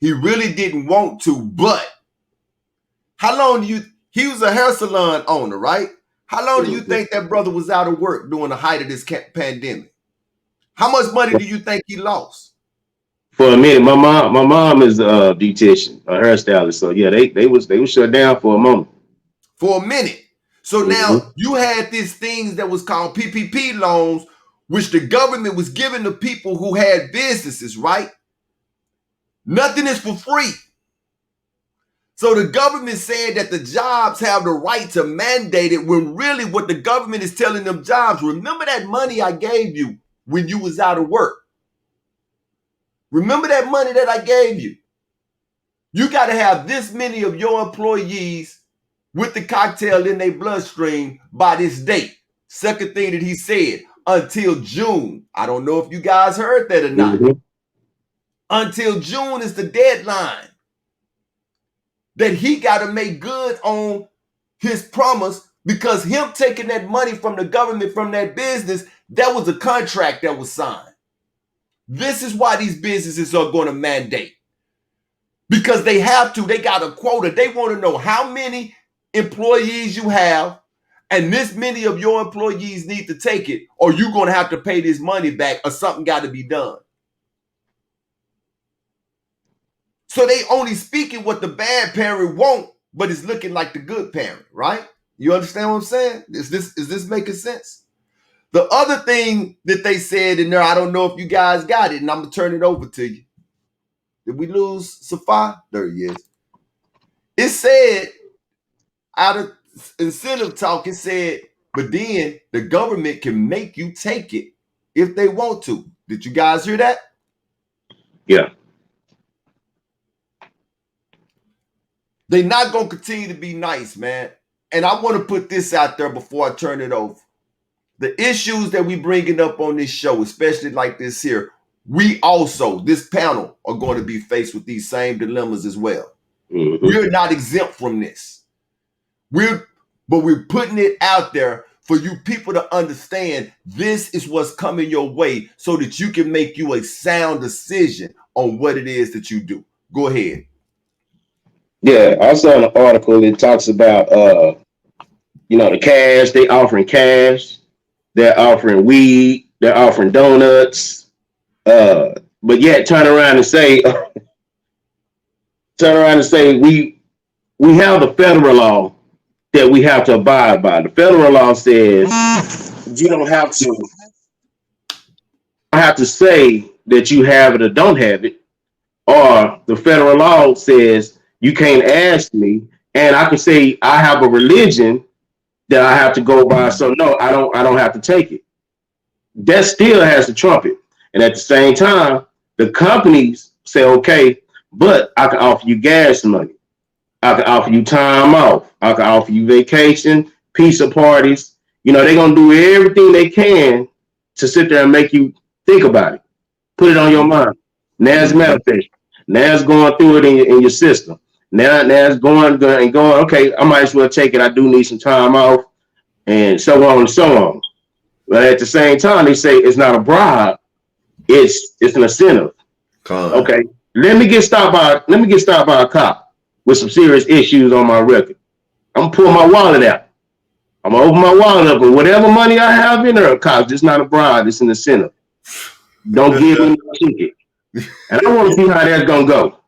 he really didn't want to, but how long do you, he was a hair salon owner, right? How long do you think that brother was out of work during the height of this pandemic? How much money do you think he lost? For a minute, my mom is a beautician, a hairstylist. So yeah, they was shut down for a moment. For a minute. So now you had these things that was called PPP loans, which the government was giving to people who had businesses, right? Nothing is for free. So the government said that the jobs have the right to mandate it when really what the government is telling them jobs, remember that money I gave you when you was out of work. Remember that money that I gave you. You got to have this many of your employees with the cocktail in their bloodstream by this date. Second thing that he said, until June. I don't know if you guys heard that or not. Until June is the deadline that he got to make good on his promise, because him taking that money from the government, from that business, that was a contract that was signed. This is why these businesses are going to mandate. Because they have to, they got a quota. They want to know how many employees you have, and this many of your employees need to take it, or you're going to have to pay this money back, or something got to be done. So they only speaking what the bad parent won't, but it's looking like the good parent, right? You understand what I'm saying? Is this making sense? The other thing that they said in there, I don't know if you guys got it, and I'm going to turn it over to you. Did we lose SHAYAHU? There he is. It said, out of incentive talk, it said, but then the government can make you take it if they want to. Did you guys hear that? Yeah. They're not going to continue to be nice, man. And I want to put this out there before I turn it over. The issues that we bringing up on this show, especially like this here, we also, this panel, are going to be faced with these same dilemmas as well. We're not exempt from this. But we're putting it out there for you people to understand this is what's coming your way so that you can make you a sound decision on what it is that you do. Go ahead. Yeah, I saw an article that talks about, the cash, they offering cash, they're offering weed, they're offering donuts, but yet turn around and say, we have the federal law that we have to abide by. The federal law says you don't have to say that you have it or don't have it, or the federal law says you can't ask me, and I can say I have a religion that I have to go by. So no, I don't have to take it. That still has the trumpet. And at the same time, the companies say, okay, but I can offer you gas money. I can offer you time off. I can offer you vacation, pizza parties. They're going to do everything they can to sit there and make you think about it. Put it on your mind. Now it's manifesting. Now it's going through it in your system. Now it's going, okay, I might as well take it. I do need some time off, and so on and so on. But at the same time, they say it's not a bribe. It's an incentive. Okay. Let me get stopped by a cop with some serious issues on my record. I'm gonna pull my wallet out. I'm gonna open my wallet up, and whatever money I have in there, cop, it's not a bribe, it's an incentive. Don't give me no ticket. And I want to see how that's gonna go.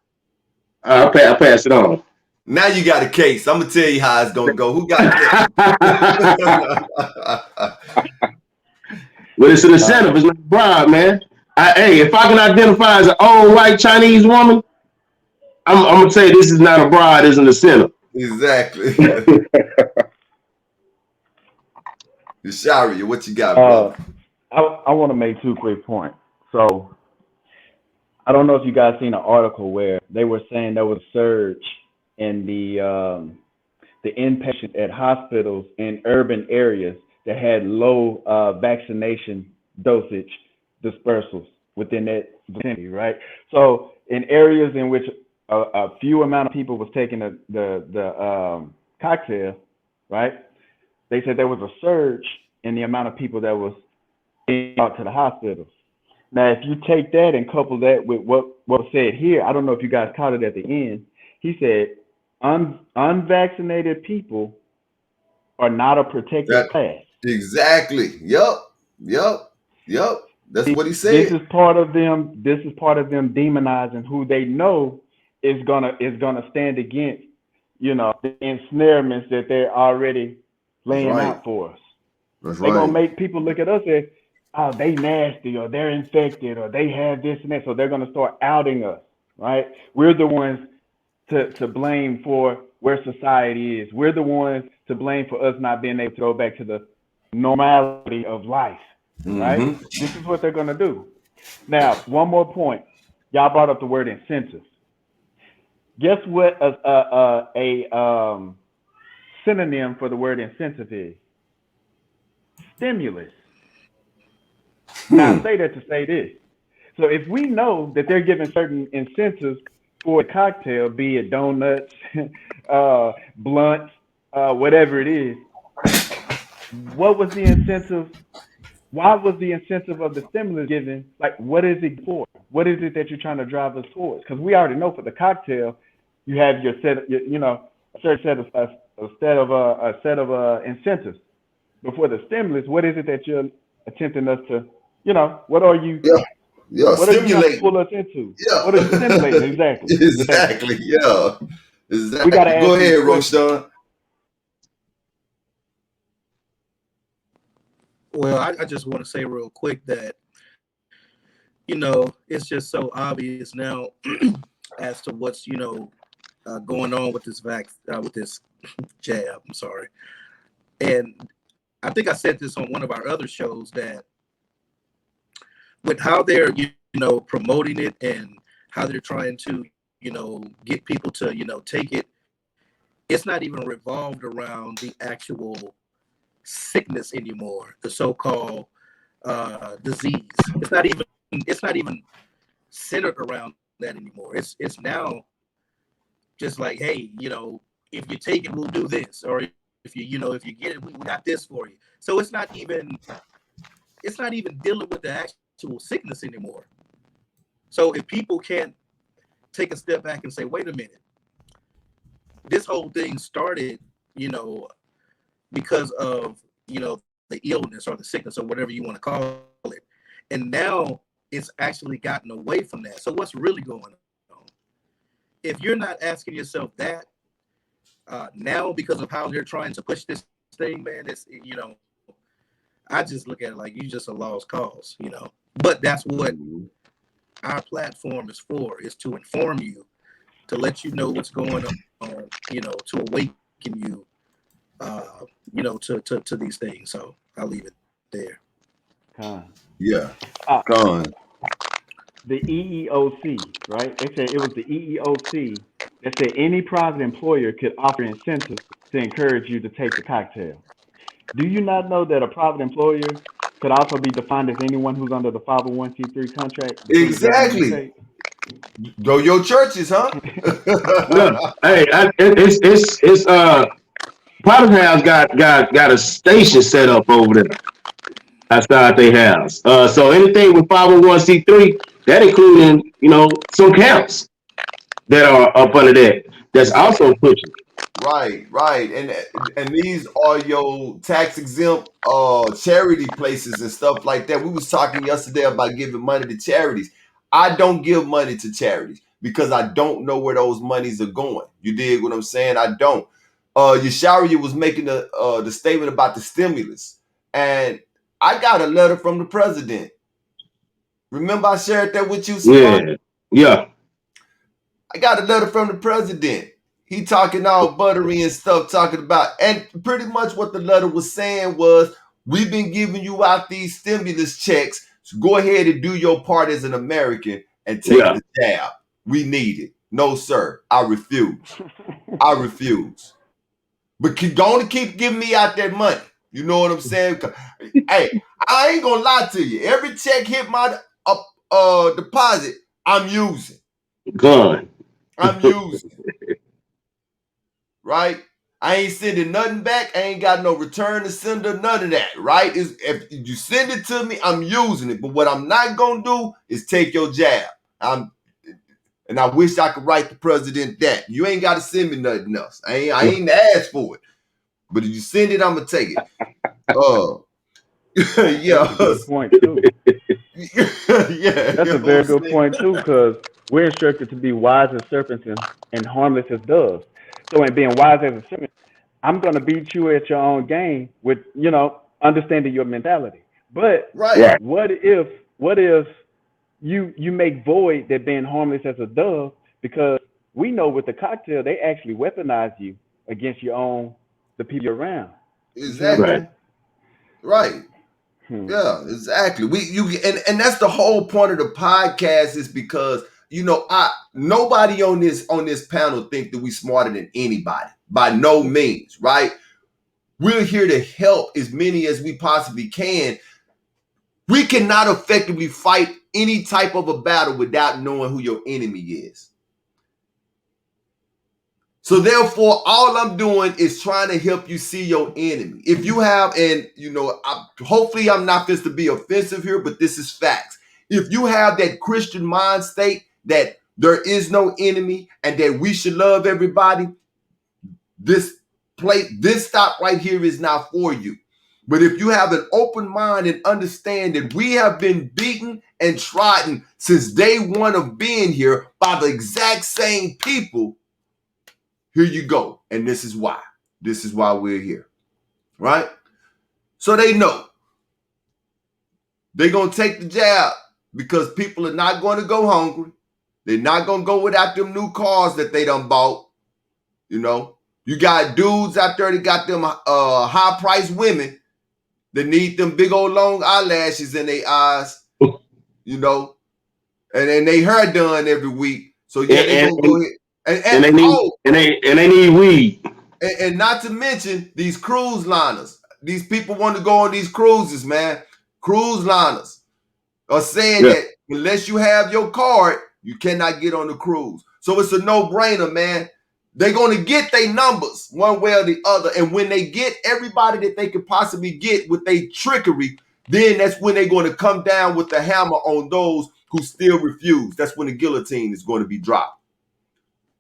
I'll pass it on. Now you got a case. I'm gonna tell you how it's gonna go. Who got it? Well, it's an incentive. It's not a bribe, man. Hey, if I can identify as an old white Chinese woman, I'm gonna say this is not a bribe. It's an incentive. Exactly. Shari, what you got, bro? I want to make 2 quick points. So I don't know if you guys seen an article where they were saying there was a surge in the inpatient at hospitals in urban areas that had low vaccination dosage dispersals within that vicinity, right? So in areas in which a few amount of people was taking the cocktail, right? They said there was a surge in the amount of people that was out to the hospitals. Now, if you take that and couple that with what was said here, I don't know if you guys caught it at the end. He said, unvaccinated people are not a protected class. Exactly. Yup. That's what he said. This is part of them demonizing who they know is gonna stand against, you know, the ensnarements that they're already laying out for us. That's They're gonna make people look at us as, oh, they nasty, or they're infected, or they have this and that. So they're gonna start outing us, right? We're the ones to blame for where society is. We're the ones to blame for us not being able to go back to the normality of life, right? This is what they're gonna do. Now, one more point. Y'all brought up the word incentive. Guess what a synonym for the word incentive is? Stimulus. Now, I say that to say this. So if we know that they're giving certain incentives for a cocktail, be it donuts, blunts, whatever it is, what was the incentive? Why was the incentive of the stimulus given? Like, what is it for? What is it that you're trying to drive us towards? Because we already know for the cocktail, you have your a certain set of incentives. But for the stimulus, what is it that you're attempting us to, what are you? What are you trying to pull us into? What are you stimulating? Exactly. Exactly. We gotta go ahead, Roshan. Well, I just want to say real quick that, it's just so obvious now as to what's, going on with this with this jab. I'm sorry. And I think I said this on one of our other shows that with how they're, promoting it and how they're trying to, get people to, take it, it's not even revolved around the actual sickness anymore, the so-called disease. It's not even centered around that anymore. It's now just like, hey, if you take it, we'll do this, or if you get it, we got this for you. So it's not even dealing with the actual sickness anymore. So if people can't take a step back and say, wait a minute, this whole thing started, because of, the illness or the sickness or whatever you want to call it. And now it's actually gotten away from that. So what's really going on? If you're not asking yourself that now, because of how they're trying to push this thing, man, it's, I just look at it like you just a lost cause, but that's what our platform is for, is to inform you, to let you know what's going on, to awaken you, to these things. So I'll leave it there. Yeah. Go on. The EEOC, right? They said it was the EEOC that said any private employer could offer incentives to encourage you to take the cocktail. Do you not know that a private employer could also be defined as anyone who's under the 501c3 contract? Exactly. Go your churches, huh? Look, hey, it's Potter's House got a station set up over there outside their house. So anything with 501c3, that including, some camps that are up under that, that's also pushing. Right. And these are your tax exempt charity places and stuff like that. We was talking yesterday about giving money to charities. I don't give money to charities because I don't know where those monies are going. You dig what I'm saying? I don't. Yoshayahu was making the statement about the stimulus, and I got a letter from the president. Remember I shared that with you, Savant? Yeah. I got a letter from the president. He talking all buttery and stuff, talking about, and pretty much what the letter was saying was, we've been giving you out these stimulus checks, so go ahead and do your part as an American and take the jab. We need it. No, sir. I refuse. I refuse. But going to keep giving me out that money. You know what I'm saying? Hey, I ain't gonna lie to you. Every check hit my deposit, I'm using. Gone. I'm using. Right? I ain't sending nothing back. I ain't got no return to sender, none of that. Right? If you send it to me, I'm using it. But what I'm not gonna do is take your jab. And I wish I could write the president that. You ain't got to send me nothing else. I ain't asked for it. But if you send it, I'm gonna take it. Yeah. That's a good point too. Yeah. That's a very good point too, because we're instructed to be wise as serpents and harmless as doves. So in being wise as a serpent, I'm gonna beat you at your own game with, understanding your mentality. But what if you make void that being harmless as a dove, because we know with the cocktail they actually weaponize you against the people you're around. Exactly. Right. Yeah, exactly. And that's the whole point of the podcast, is because nobody on this panel think that we smarter than anybody, by no means, right? We're here to help as many as we possibly can. We cannot effectively fight any type of a battle without knowing who your enemy is. So therefore, all I'm doing is trying to help you see your enemy. If you have, and hopefully I'm not just to be offensive here, but this is facts. If you have that Christian mind state that there is no enemy and that we should love everybody, this stop right here is not for you. But if you have an open mind and understand that we have been beaten and trodden since day one of being here by the exact same people, here you go. And this is why. This is why we're here. Right? So they know. They're going to take the jab because people are not going to go hungry. They're not going to go without them new cars that they done bought. You got dudes out there that got them high-priced women that need them big old long eyelashes in their eyes, and then they hair done every week. So yeah, they gonna go ahead and they need weed. And not to mention these cruise liners. These people want to go on these cruises, man. Cruise liners are saying that unless you have your card, you cannot get on the cruise. So it's a no-brainer, man. They're going to get their numbers one way or the other. And when they get everybody that they could possibly get with their trickery, then that's when they're going to come down with the hammer on those who still refuse. That's when the guillotine is going to be dropped.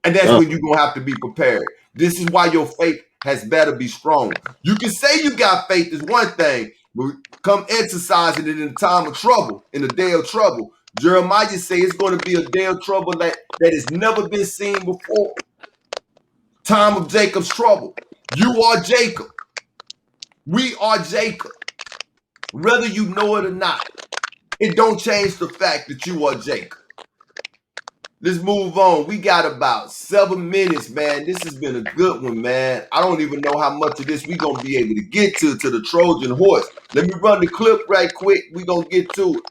And that's when you're going to have to be prepared. This is why your faith has better be strong. You can say you got faith is one thing, but come exercising it in a time of trouble, in a day of trouble. Jeremiah say it's going to be a day of trouble that has never been seen before. Time of Jacob's trouble. You are Jacob. We are Jacob. Whether you know it or not, it don't change the fact that you are Jacob. Let's move on. We got about 7 minutes, man. This has been a good one, man. I don't even know how much of this we going to be able to get to the Trojan horse. Let me run the clip right quick. We going to get to it.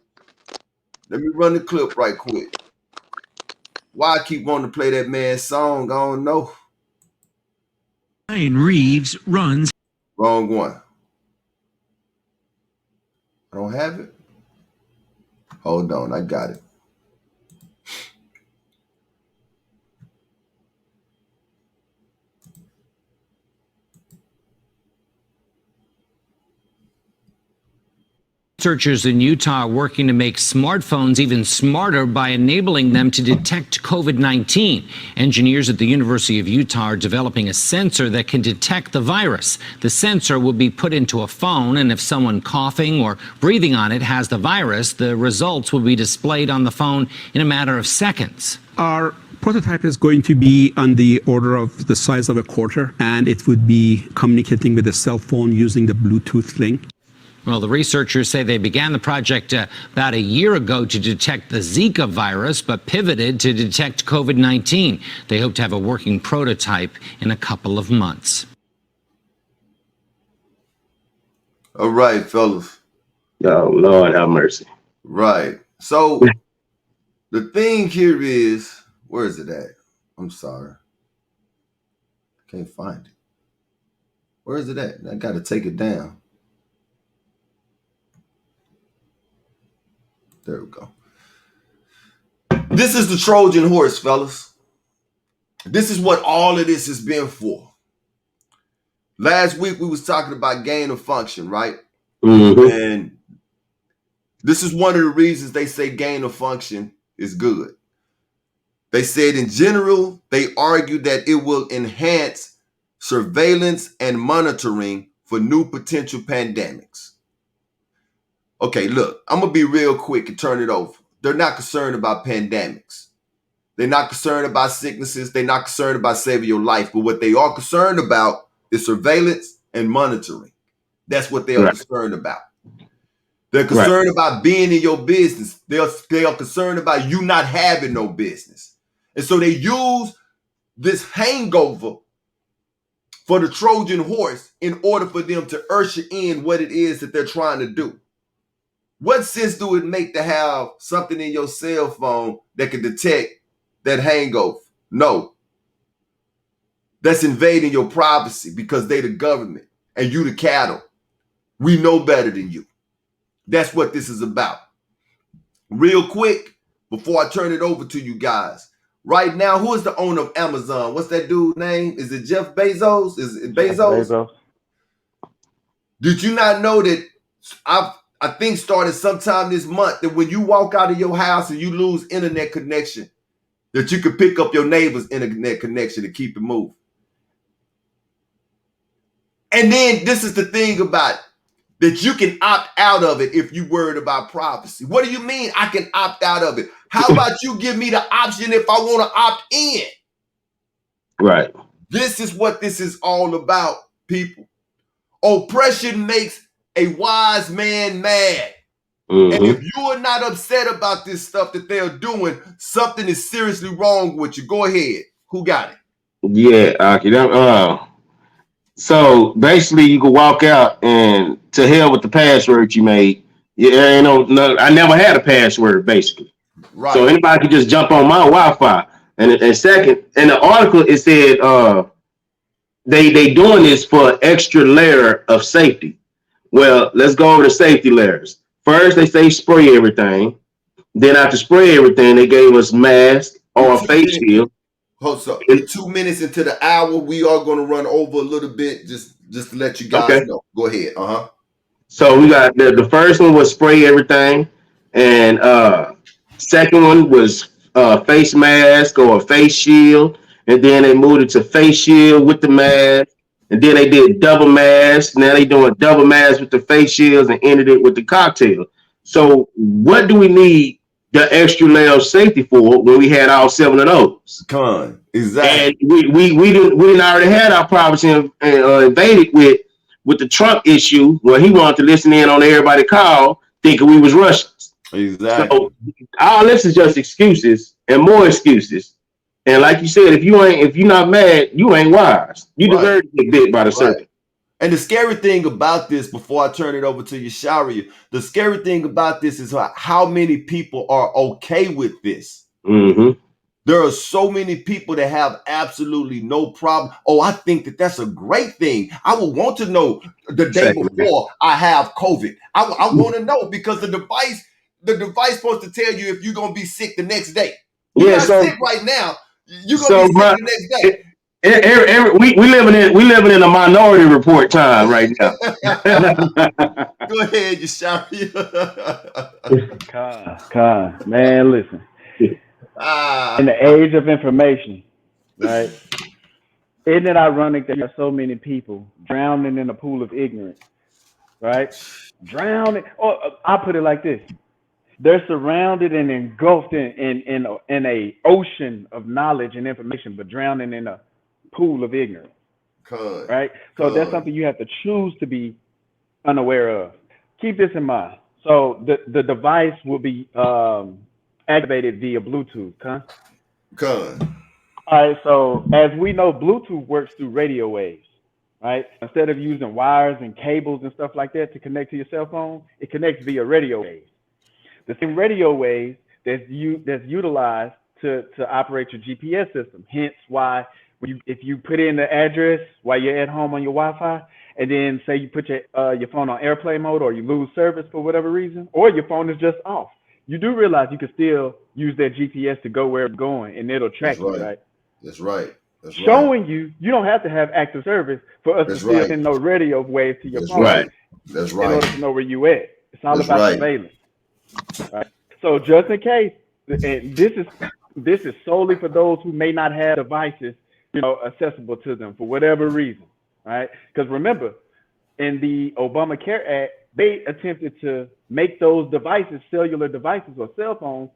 Let me run the clip right quick. Why I keep wanting to play that man's song, I don't know. Ryan Reeves runs. Wrong one. I don't have it. Hold on, I got it. researchers in Utah are working to make smartphones even smarter by enabling them to detect COVID-19. Engineers at the University of Utah are developing a sensor that can detect the virus. The sensor will be put into a phone, and if someone coughing or breathing on it has the virus, the results will be displayed on the phone in a matter of seconds. Our prototype is going to be on the order of the size of a quarter, and it would be communicating with a cell phone using the Bluetooth link. Well, the researchers say they began the project about a year ago to detect the Zika virus, but pivoted to detect COVID-19. They hope to have a working prototype in a couple of months. All right, fellas. Oh, Lord have mercy. Right. So the thing here is, where is it at? I'm sorry. Can't find it. Where is it at? I got to take it down. There we go. This is the Trojan horse, fellas. This is what all of this has been for. Last week, we was talking about gain of function, right? Mm-hmm. And this is one of the reasons they say gain of function is good. They said in general, they argue that it will enhance surveillance and monitoring for new potential pandemics. Okay, look, I'm going to be real quick and turn it over. They're not concerned about pandemics. They're not concerned about sicknesses. They're not concerned about saving your life. But what they are concerned about is surveillance and monitoring. That's what they are concerned about. They're concerned about being in your business. They are concerned about you not having no business. And so they use this hangover for the Trojan horse in order for them to usher in what it is that they're trying to do. What sense do it make to have something in your cell phone that can detect that hangover? No. That's invading your privacy because they the government and you the cattle. We know better than you. That's what this is about. Real quick, before I turn it over to you guys. Right now, who is the owner of Amazon? What's that dude's name? Is it Jeff Bezos? Is it Bezos? Bezos. Did you not know that I think started sometime this month that when you walk out of your house and you lose internet connection, that you can pick up your neighbor's internet connection to keep it moving? And then this is the thing about it, that you can opt out of it if you're worried about privacy. What do you mean I can opt out of it? How about you give me the option if I want to opt in? Right. This is what this is all about, people. Oppression makes a wise man mad. Mm-hmm. And if you are not upset about this stuff that they're doing, something is seriously wrong with you. Go ahead. Who got it? Yeah, Aki. So basically, you can walk out and to hell with the password you made. Yeah, no, I never had a password, basically. Right. So anybody can just jump on my Wi-Fi. And second, in the article, it said they doing this for extra layer of safety. Well, let's go over the safety layers. First, they say spray everything. Then after spray everything, they gave us masks or a face shield. So in 2 minutes into the hour, we are going to run over a little bit just to let you guys know. Go ahead. So we got the first one was spray everything, and second one was face mask or a face shield, and then they moved it to face shield with the mask, and then they did double mask. Now they doing double mask with the face shields and ended it with the cocktail. So what do we need the extra layer of safety for when we had all 7 of those? Exactly. And we didn't already had our privacy invaded with the Trump issue where he wanted to listen in on everybody call thinking we was Russians. Exactly. So all this is just excuses and more excuses. And like you said, if you're not mad, you ain't wise. You deserve to get bit by the serpent. And the scary thing about this, before I turn it over to Yoshayahu, the scary thing about this is how many people are okay with this. Mm-hmm. There are so many people that have absolutely no problem. Oh, I think that's a great thing. I would want to know the day before I have COVID. I want to know because the device supposed to tell you if you're going to be sick the next day. You're not sick right now. You're going to be sick the next day. We living in a Minority Report time right now. Go ahead, Yoshayahu. Man, listen. In the age of information, right? Isn't it ironic that there are so many people drowning in a pool of ignorance, right? Drowning. Or I'll put it like this: they're surrounded and engulfed in a ocean of knowledge and information, but drowning in a pool of ignorance, right? So that's something you have to choose to be unaware of. Keep this in mind. So the device will be activated via Bluetooth, huh? All right, so as we know, Bluetooth works through radio waves, right? Instead of using wires and cables and stuff like that to connect to your cell phone, it connects via radio waves. The same radio waves that's utilized to operate your GPS system. Hence why if you put in the address while you're at home on your Wi-Fi, and then say you put your phone on airplane mode, or you lose service for whatever reason, or your phone is just off, you do realize you can still use that GPS to go where it's going, and it'll track you, right? That's right. Showing you don't have to have active service for us to still send no radio waves to your phone. That's right. In order to know where you at. It's all about surveillance. Right? So just in case, and this is solely for those who may not have devices, accessible to them for whatever reason, right? Because remember, in the Obamacare Act, they attempted to make those devices, cellular devices or cell phones,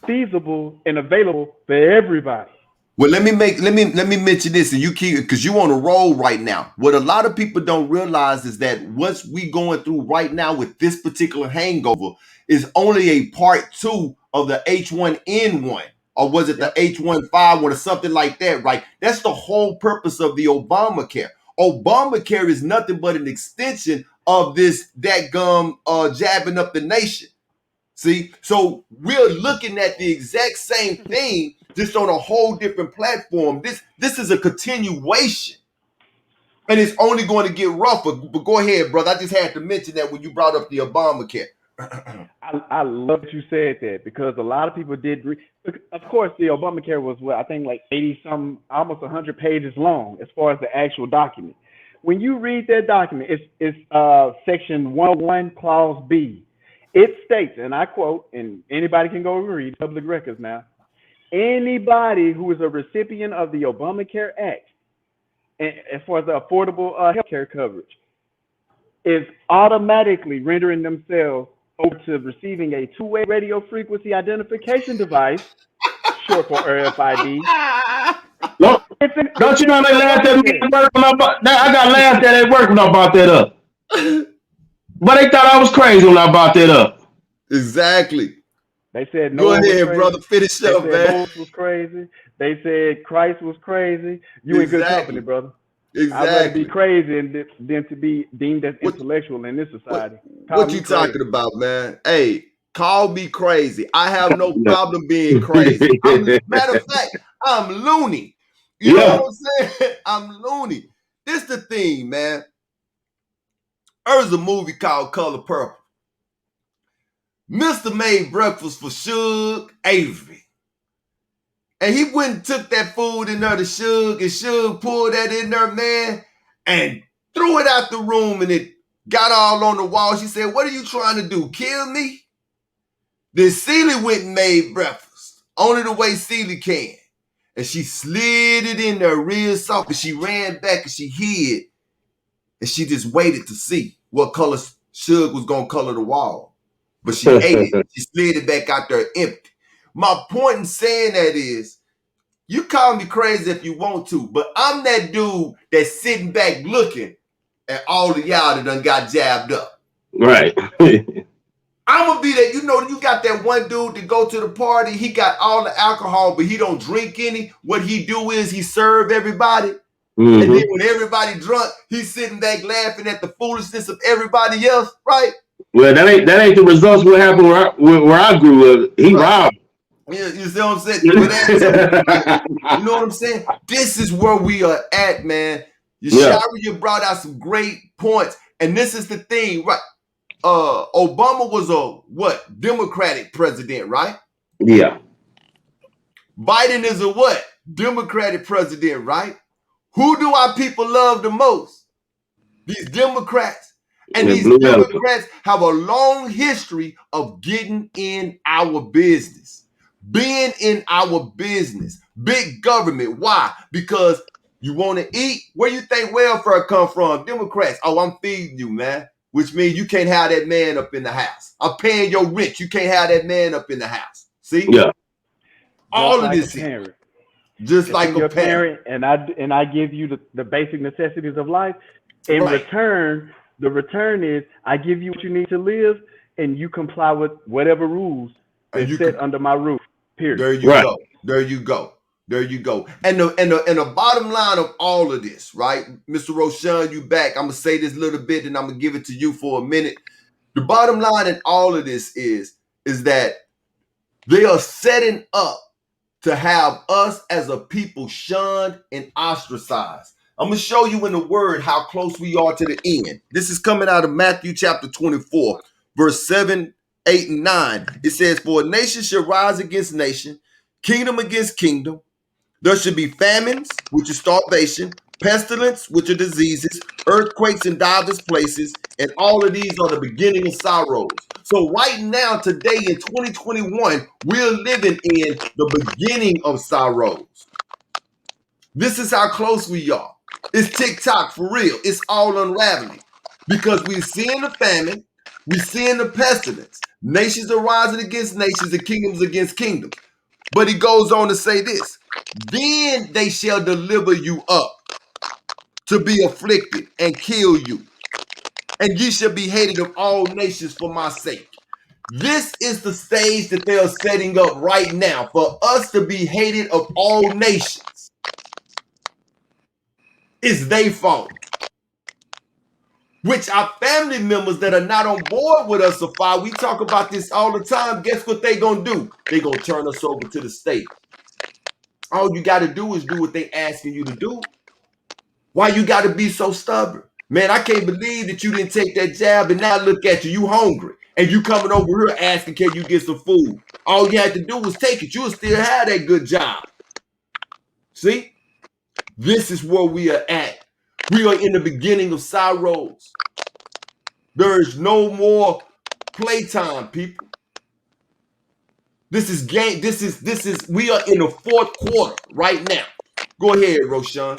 feasible and available for everybody. Well, let me mention this, and you keep, because you on a roll right now. What a lot of people don't realize is that what's we going through right now with this particular hangover is only a part 2 of the H1N1, or was it the H151 or something like that, right? That's the whole purpose of the Obamacare. Obamacare is nothing but an extension of this jabbing up the nation. See, so we're looking at the exact same thing, just on a whole different platform. This is a continuation, and it's only going to get rougher. But go ahead, brother. I just had to mention that when you brought up the Obamacare. I love that you said that, because a lot of people did. Of course, the Obamacare was I think like 80-some, almost 100 pages long as far as the actual document. When you read that document, it's section 101, clause B. It states, and I quote, and anybody can go read public records now, anybody who is a recipient of the Obamacare Act, and as far as the affordable health care coverage, is automatically rendering themselves over to receiving a two-way radio frequency identification device, short for RFID. Don't you know they laughed at me at work when I got laughed at work when I brought that up? But they thought I was crazy when I brought that up. Exactly. They said no. Go ahead, brother. Finish up, man. Moses was crazy. They said Christ was crazy. You in good company, brother. Exactly. I'd rather be crazy than to be deemed as intellectual in this society. What you talking about, man? Hey, call me crazy. I have no problem being crazy. Matter of fact, I'm loony. You know what I'm saying? I'm loony. This the thing, man. There's a movie called Color Purple. Mr. made breakfast for Suge Avery. And he went and took that food in there to Suge, and Suge pulled that in there, man, and threw it out the room, and it got all on the wall. She said, "What are you trying to do, kill me?" Then Celie went and made breakfast, only the way Celie can. And she slid it in there real soft, and she ran back and she hid. And she just waited to see what color Suge was going to color the wall. But she ate it. She slid it back out there empty. My point in saying that is, you call me crazy if you want to, but I'm that dude that's sitting back looking at all of y'all that done got jabbed up. Right. I'm going to be that, you got that one dude that go to the party, he got all the alcohol, but he don't drink any. What he do is he serve everybody. Mm-hmm. And then when everybody drunk, he's sitting back laughing at the foolishness of everybody else, right? Well, that ain't the results what happened where I grew up. He robbed. Yeah, you see what I'm saying? You know what I'm saying? This is where we are at, man. You brought out some great points. And this is the thing, right? Obama was a Democratic president, right? Yeah. Biden is a Democratic president, right? Who do our people love the most? These Democrats. And The these blue elephant. Democrats have a long history of getting in our business, being in our business. Big government. Why? Because you want to eat. Where you think welfare come from? Democrats. Oh, I'm feeding you, man. Which means you can't have that man up in the house. I'm paying your rent. You can't have that man up in the house. See? Yeah. All Just of like this a here. parent. Just If like I'm a your parent. parent and I give you the basic necessities of life, in Right. return, the return is I give you what you need to live and you comply with whatever rules And that's you set can, under my roof. Period. there you Right. go. There you go. There you go. And the bottom line of all of this, right? Mr. Roshan, you back. I'm gonna say this little bit and I'm gonna give it to you for a minute. The bottom line in all of this is that they are setting up to have us as a people shunned and ostracized. I'm going to show you in the word how close we are to the end. This is coming out of Matthew chapter 24, verse 7, 8, and 9. It says, "For a nation shall rise against nation, kingdom against kingdom. There should be famines, which is starvation, pestilence, which are diseases, earthquakes in divers places, and all of these are the beginning of sorrows." So right now, today in 2021, we're living in the beginning of sorrows. This is how close we are. It's TikTok for real. It's all unraveling because we're seeing the famine, we're seeing the pestilence. Nations are rising against nations and kingdoms against kingdoms. But he goes on to say this: then they shall deliver you up to be afflicted and kill you, and ye shall be hated of all nations for my sake. This is the stage that they are setting up right now for us to be hated of all nations. It's their fault. Which our family members that are not on board with us, Sophia, we talk about this all the time. Guess what they gonna do? They gonna turn us over to the state. All you got to do is do what they asking you to do. Why you got to be so stubborn? Man, I can't believe that you didn't take that jab and now look at you. You hungry. And you coming over here asking, can you get some food? All you had to do was take it. You'll still have that good job. See? This is where we are at. We are in the beginning of sorrows. There is no more playtime, people. This is game. This is we are in the fourth quarter right now. Go ahead, Roshan.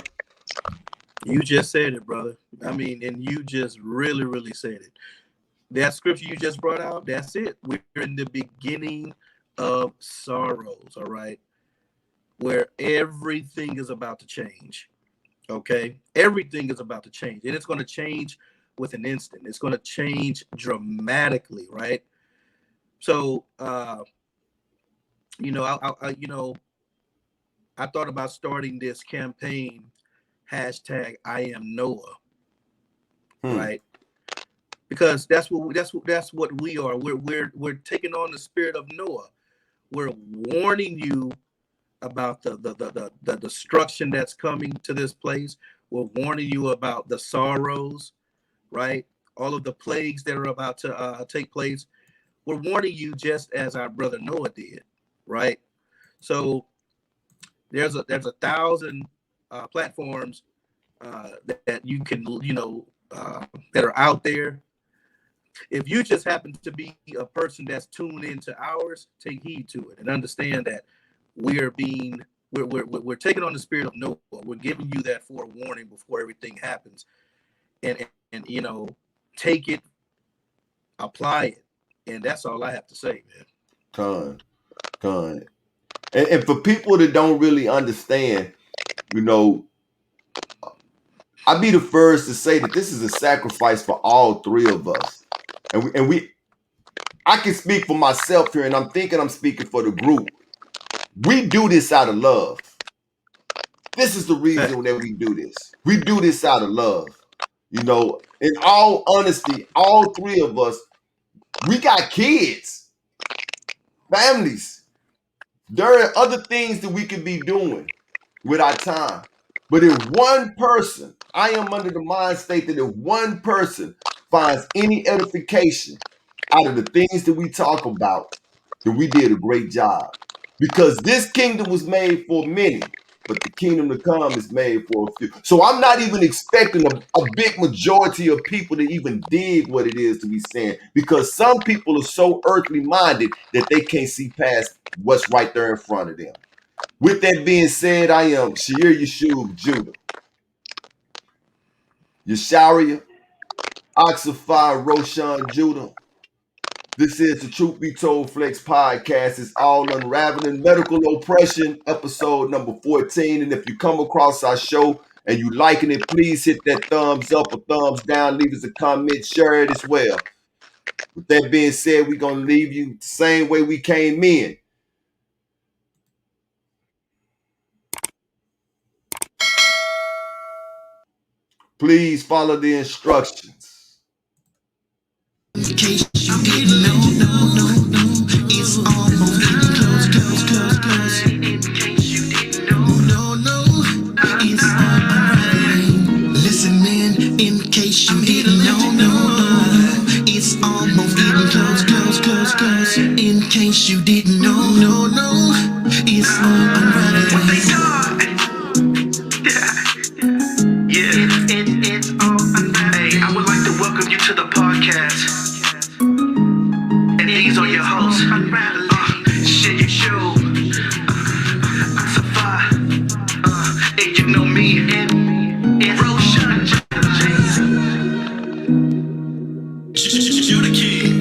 You just said it, brother. I mean, and you just really, really said it. That scripture you just brought out, that's it. We're in the beginning of sorrows, all right? Where everything is about to change, okay? Everything is about to change, and it's going to change with an instant. It's going to change dramatically, right? So, you know, I thought about starting this campaign, hashtag I am Noah, right? Because that's what we are. We're taking on the spirit of Noah. We're warning you about the destruction that's coming to this place. We're warning you about the sorrows, right? All of the plagues that are about to take place. We're warning you just as our brother Noah did, right? So there's a 1,000 platforms that you can, that are out there. If you just happen to be a person that's tuned into ours, take heed to it and understand that we're taking on the spirit of Noah. We're giving you that forewarning before everything happens, and take it, apply it, and that's all I have to say, man. Con. And for people that don't really understand, I'd be the first to say that this is a sacrifice for all three of us. And I can speak for myself here, and I'm thinking I'm speaking for the group. We do this out of love. This is the reason that we do this. We do this out of love. In all honesty, all three of us, we got kids, families. There are other things that we could be doing with our time. But if one person, I am under the mind state that if one person finds any edification out of the things that we talk about, then we did a great job. Because this kingdom was made for many, but the kingdom to come is made for a few. So I'm not even expecting a big majority of people to even dig what it is to be saying, because some people are so earthly minded that they can't see past what's right there in front of them. With that being said, I am SHAYAHU Judah, Yeshariah, Oxify, Roshan Judah. This is the Truth Be Told Flex podcast. It's all unraveling medical oppression, episode number 14. And if you come across our show and you liking it, please hit that thumbs up or thumbs down. Leave us a comment, share it as well. With that being said, we're going to leave you the same way we came in. Please follow the instructions. In case you didn't know, it's almost getting close. In case you didn't know, it's unraveling. Listen, man, in case you didn't know, it's almost getting close. In case you didn't know, it's unraveling. What they thought? It's all unraveling. Hey, I would like to welcome you to the podcast. And these are your hosts, Unraveling, SHAYAHU, TSAPHAH, and you know me, and Roshan. Judah King.